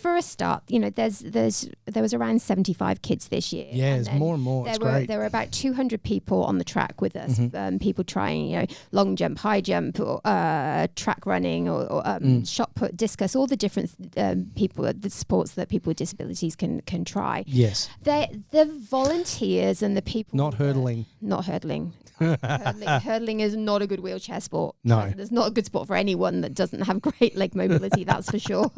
[SPEAKER 3] for a start, there was around 75 kids this year.
[SPEAKER 2] Yeah, there's more and more.
[SPEAKER 3] There were about 200 people on the track with us. People trying, long jump, high jump, or track running, or shot put, discus, all the different the sports that people with disabilities can try.
[SPEAKER 2] Yes.
[SPEAKER 3] The volunteers and the people
[SPEAKER 2] not hurtling.
[SPEAKER 3] Hurdling is not a good wheelchair sport.
[SPEAKER 2] No.
[SPEAKER 3] It's not a good sport for anyone that doesn't have great leg mobility, that's for sure.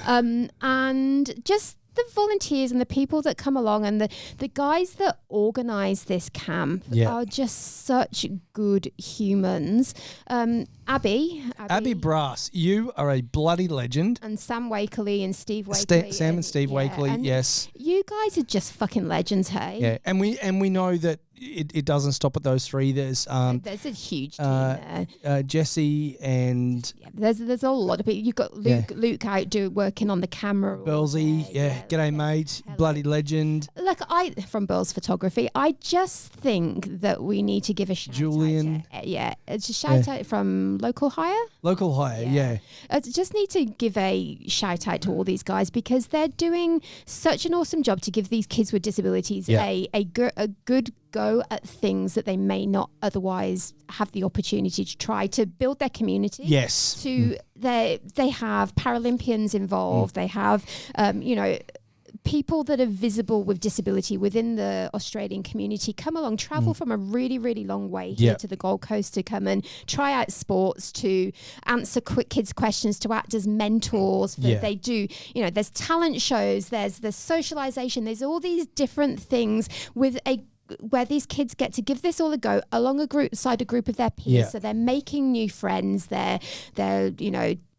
[SPEAKER 3] And just the volunteers and the people that come along and the guys that organise this camp are just such good humans. Abby
[SPEAKER 2] Brass, you are a bloody legend.
[SPEAKER 3] And Sam Wakeley and Steve Wakeley.
[SPEAKER 2] Sam and Steve Wakeley, yes.
[SPEAKER 3] You guys are just fucking legends, hey?
[SPEAKER 2] Yeah, and we know that it doesn't stop at those three. There's
[SPEAKER 3] a huge team there.
[SPEAKER 2] Jesse and
[SPEAKER 3] there's a lot of people. You've got Luke out working on the camera.
[SPEAKER 2] Bellsy, g'day mate, hello. Bloody legend.
[SPEAKER 3] Look, from Burls Photography, I just think that we need to give a shout
[SPEAKER 2] Julian.
[SPEAKER 3] out. It's a shout out from Local Hire.
[SPEAKER 2] Local Hire, yeah.
[SPEAKER 3] I just need to give a shout out to all these guys because they're doing such an awesome job to give these kids with disabilities a good go at things that they may not otherwise have the opportunity to try to build their community.
[SPEAKER 2] Yes.
[SPEAKER 3] They have Paralympians involved. They have, people that are visible with disability within the Australian community come along, travel from a really, really long way here to the Gold Coast to come and try out sports, to answer quick kids' questions, to act as mentors. They do, there's talent shows, there's socialization, there's all these different things where these kids get to give this all a go along a group of their peers. So they're making new friends. They're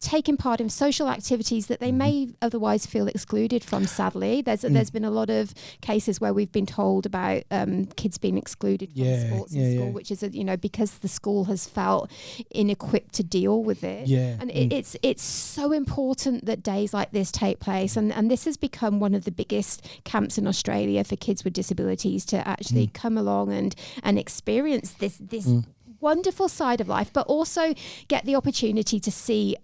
[SPEAKER 3] taking part in social activities that they may otherwise feel excluded from, sadly. There's been a lot of cases where we've been told about kids being excluded from sports in school, which is, because the school has felt inequipped to deal with it. Yeah. And it's so important that days like this take place. And this has become one of the biggest camps in Australia for kids with disabilities to actually come along and experience this wonderful side of life, but also get the opportunity to see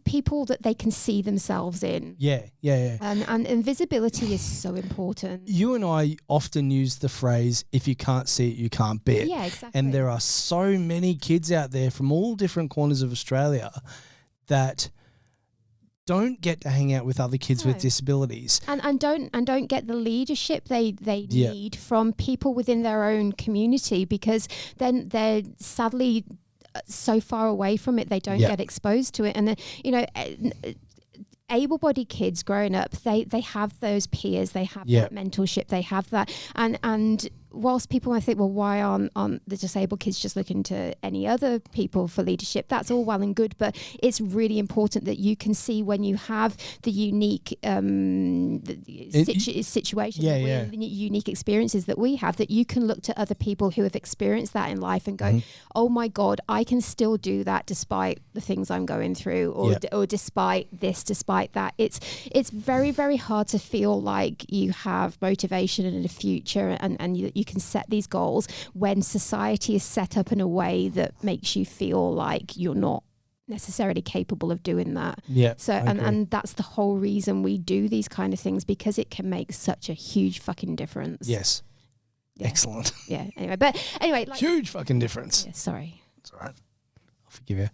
[SPEAKER 3] people that they can see themselves in. And visibility is so important.
[SPEAKER 2] You and I often use the phrase, if you can't see it, you can't be it.
[SPEAKER 3] Yeah, exactly.
[SPEAKER 2] And there are so many kids out there from all different corners of Australia that don't get to hang out with other kids with disabilities,
[SPEAKER 3] and don't get the leadership they need from people within their own community, because then they're sadly so far away from it they don't get exposed to it. And able-bodied kids growing up, they have those peers, they have that mentorship, they have that, and whilst people might think, well, why aren't the disabled kids just looking to any other people for leadership? That's all well and good, but it's really important that you can see when you have the unique situation, the unique experiences that we have, that you can look to other people who have experienced that in life and go, oh my God, I can still do that despite the things I'm going through, or despite this, despite that. It's very, very hard to feel like you have motivation and a future and you can set these goals when society is set up in a way that makes you feel like you're not necessarily capable of doing that. And that's the whole reason we do these kind of things, because it can make such a huge fucking difference.
[SPEAKER 2] Excellent.
[SPEAKER 3] Anyway, like,
[SPEAKER 2] huge fucking difference.
[SPEAKER 3] Sorry,
[SPEAKER 2] it's all right, I'll forgive you.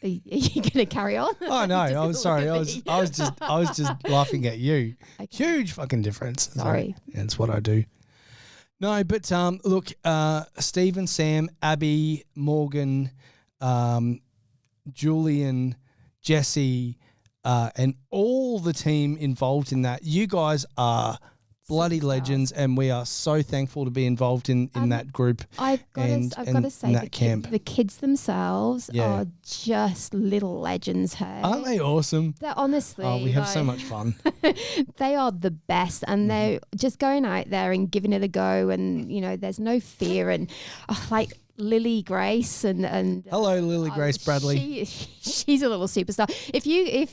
[SPEAKER 3] Are you gonna carry on?
[SPEAKER 2] Oh no, I'm sorry. I was just laughing at you. Okay. Huge fucking difference.
[SPEAKER 3] Sorry.
[SPEAKER 2] That's what I do. No, but look, Steve and Sam, Abby, Morgan, Julian, Jesse, and all the team involved in that. You guys are bloody legends, and we are so thankful to be involved in that group.
[SPEAKER 3] I've got to say, the kids themselves are just little legends. Hey,
[SPEAKER 2] aren't they awesome?
[SPEAKER 3] They're honestly.
[SPEAKER 2] Oh, we have so much fun.
[SPEAKER 3] They are the best, and they're just going out there and giving it a go, and there's no fear, and like Lily Grace and
[SPEAKER 2] hello Lily Grace Bradley.
[SPEAKER 3] She's a little superstar. If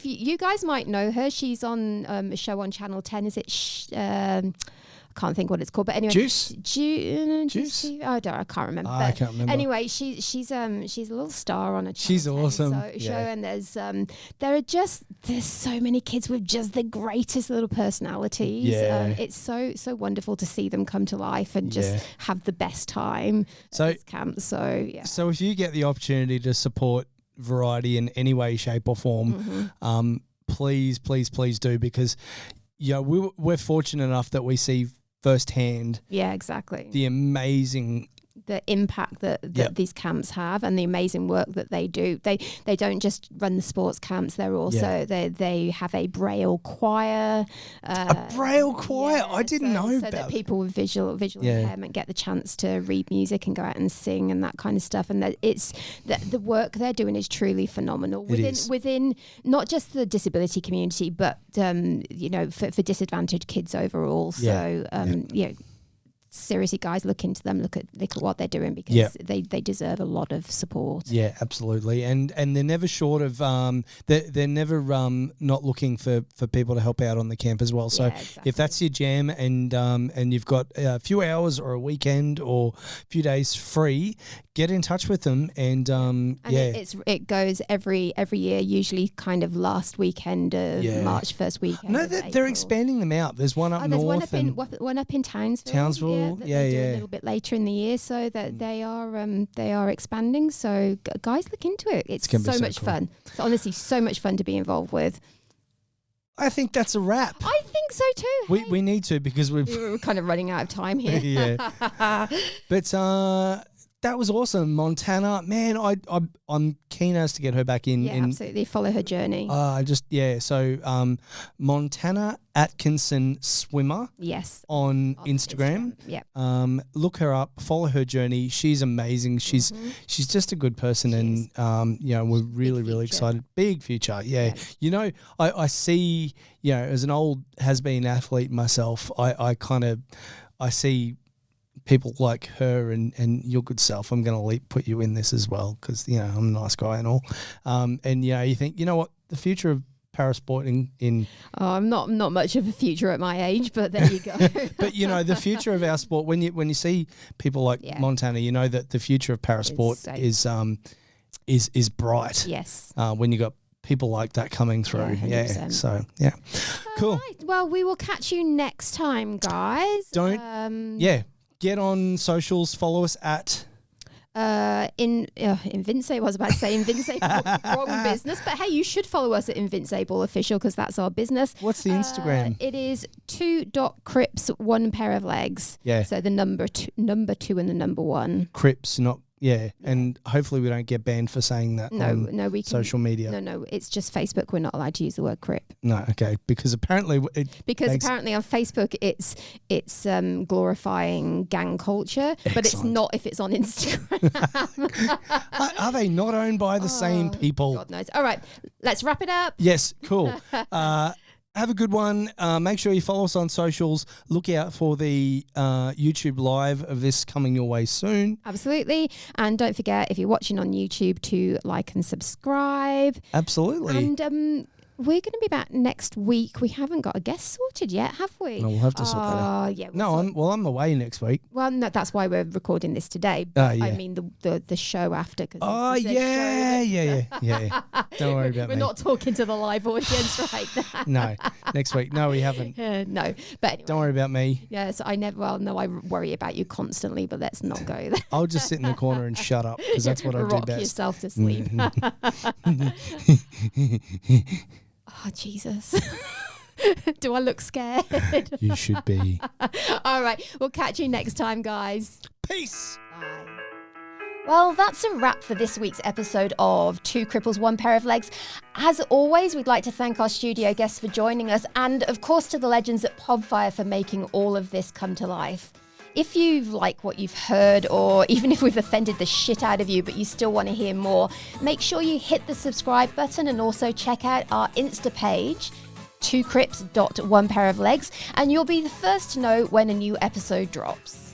[SPEAKER 3] you guys might know her, she's on a show on Channel 10. Is it I can't think what it's called, but anyway,
[SPEAKER 2] Juice.
[SPEAKER 3] I can't remember.
[SPEAKER 2] I can't remember.
[SPEAKER 3] Anyway, she's a little star on a Channel
[SPEAKER 2] She's
[SPEAKER 3] 10
[SPEAKER 2] awesome.
[SPEAKER 3] show, and there's so many kids with just the greatest little personalities. It's so wonderful to see them come to life and just have the best time at this camp. So
[SPEAKER 2] if you get the opportunity to support Variety in any way, shape, or form, please do, because we're fortunate enough that we see firsthand the amazing
[SPEAKER 3] the impact that these camps have, and the amazing work that they do. They don't just run the sports camps. They're also they have a Braille choir.
[SPEAKER 2] A Braille choir? I didn't know
[SPEAKER 3] so
[SPEAKER 2] about
[SPEAKER 3] that people with visual impairment get the chance to read music and go out and sing and that kind of stuff. And that it's the work they're doing is truly phenomenal within not just the disability community, but for disadvantaged kids overall. Seriously, guys, look into them. Look at what they're doing, because they deserve a lot of support.
[SPEAKER 2] Yeah, absolutely, and they're never short of they're never not looking for people to help out on the camp as well. So if that's your jam and you've got a few hours or a weekend or a few days free, get in touch with them and
[SPEAKER 3] it goes every year, usually kind of last weekend of March, first weekend.
[SPEAKER 2] No, they're expanding them out. There's one up north,
[SPEAKER 3] one up in Townsville. They do a little bit later in the year, so that they are expanding. So guys, look into it. It's so much fun. It's honestly so much fun to be involved with.
[SPEAKER 2] I think that's a wrap.
[SPEAKER 3] I think so too.
[SPEAKER 2] We need to, because
[SPEAKER 3] we're kind of running out of time here.
[SPEAKER 2] But that was awesome, Montana. Man, I'm keen as to get her back in.
[SPEAKER 3] Yeah, absolutely. Follow her journey.
[SPEAKER 2] So Montana Atkinson swimmer.
[SPEAKER 3] Yes.
[SPEAKER 2] On Instagram.
[SPEAKER 3] Yep.
[SPEAKER 2] Look her up. Follow her journey. She's amazing. She's just a good person, and we're really excited. Big future. Yeah. I see. As an old has-been athlete myself, I see people like her and your good self. I'm going to put you in this as well, because I'm a nice guy and all. You think, what, the future of parasport in
[SPEAKER 3] I'm not much of a future at my age, but there you go.
[SPEAKER 2] But the future of our sport, when you see people like Montana, that the future of parasport is bright.
[SPEAKER 3] Yes.
[SPEAKER 2] When you got people like that coming through. Cool.
[SPEAKER 3] Right. Well, we will catch you next time, guys.
[SPEAKER 2] Get on socials. Follow us at
[SPEAKER 3] Invincible. I was about to say Invincible. Wrong business, but hey, you should follow us at Invincible Official, because that's our business.
[SPEAKER 2] What's the Instagram?
[SPEAKER 3] It is 2.crips, one pair of legs.
[SPEAKER 2] Yeah.
[SPEAKER 3] So the number two and the number one.
[SPEAKER 2] Crips, not Yeah, and hopefully we don't get banned for saying that on
[SPEAKER 3] we can,
[SPEAKER 2] social media.
[SPEAKER 3] No, it's just Facebook. We're not allowed to use the word crip.
[SPEAKER 2] No, okay, because apparently
[SPEAKER 3] apparently on Facebook it's glorifying gang culture, but it's not if it's on Instagram.
[SPEAKER 2] Are they not owned by the same people?
[SPEAKER 3] God knows. All right, let's wrap it up.
[SPEAKER 2] Yes, cool. Have a good one. Make sure you follow us on socials. Look out for the YouTube live of this coming your way soon.
[SPEAKER 3] Absolutely. And don't forget, if you're watching on YouTube, to like and subscribe.
[SPEAKER 2] Absolutely.
[SPEAKER 3] And we're going to be back next week. We haven't got a guest sorted yet, have we?
[SPEAKER 2] No, we'll have to sort that out.
[SPEAKER 3] Yeah.
[SPEAKER 2] I'm away next week.
[SPEAKER 3] Well, no, that's why we're recording this today.
[SPEAKER 2] Yeah.
[SPEAKER 3] I mean the show after.
[SPEAKER 2] Yeah. Don't worry about
[SPEAKER 3] We're
[SPEAKER 2] me.
[SPEAKER 3] not talking to the live audience right now.
[SPEAKER 2] No, next week. No, we haven't.
[SPEAKER 3] No, but anyway.
[SPEAKER 2] Don't worry about me.
[SPEAKER 3] Yes, I worry about you constantly, but let's not go there.
[SPEAKER 2] I'll just sit in the corner and shut up because that's what I do
[SPEAKER 3] Rock
[SPEAKER 2] best.
[SPEAKER 3] yourself to sleep. Oh, Jesus. Do I look scared?
[SPEAKER 2] You should be.
[SPEAKER 3] All right. We'll catch you next time, guys.
[SPEAKER 2] Peace.
[SPEAKER 3] Bye. Well, that's a wrap for this week's episode of Two Cripples, One Pair of Legs. As always, we'd like to thank our studio guests for joining us, and of course to the legends at Podfire for making all of this come to life. If you like what you've heard, or even if we've offended the shit out of you, but you still want to hear more, make sure you hit the subscribe button and also check out our Insta page, twocrips.onepairoflegs, and you'll be the first to know when a new episode drops.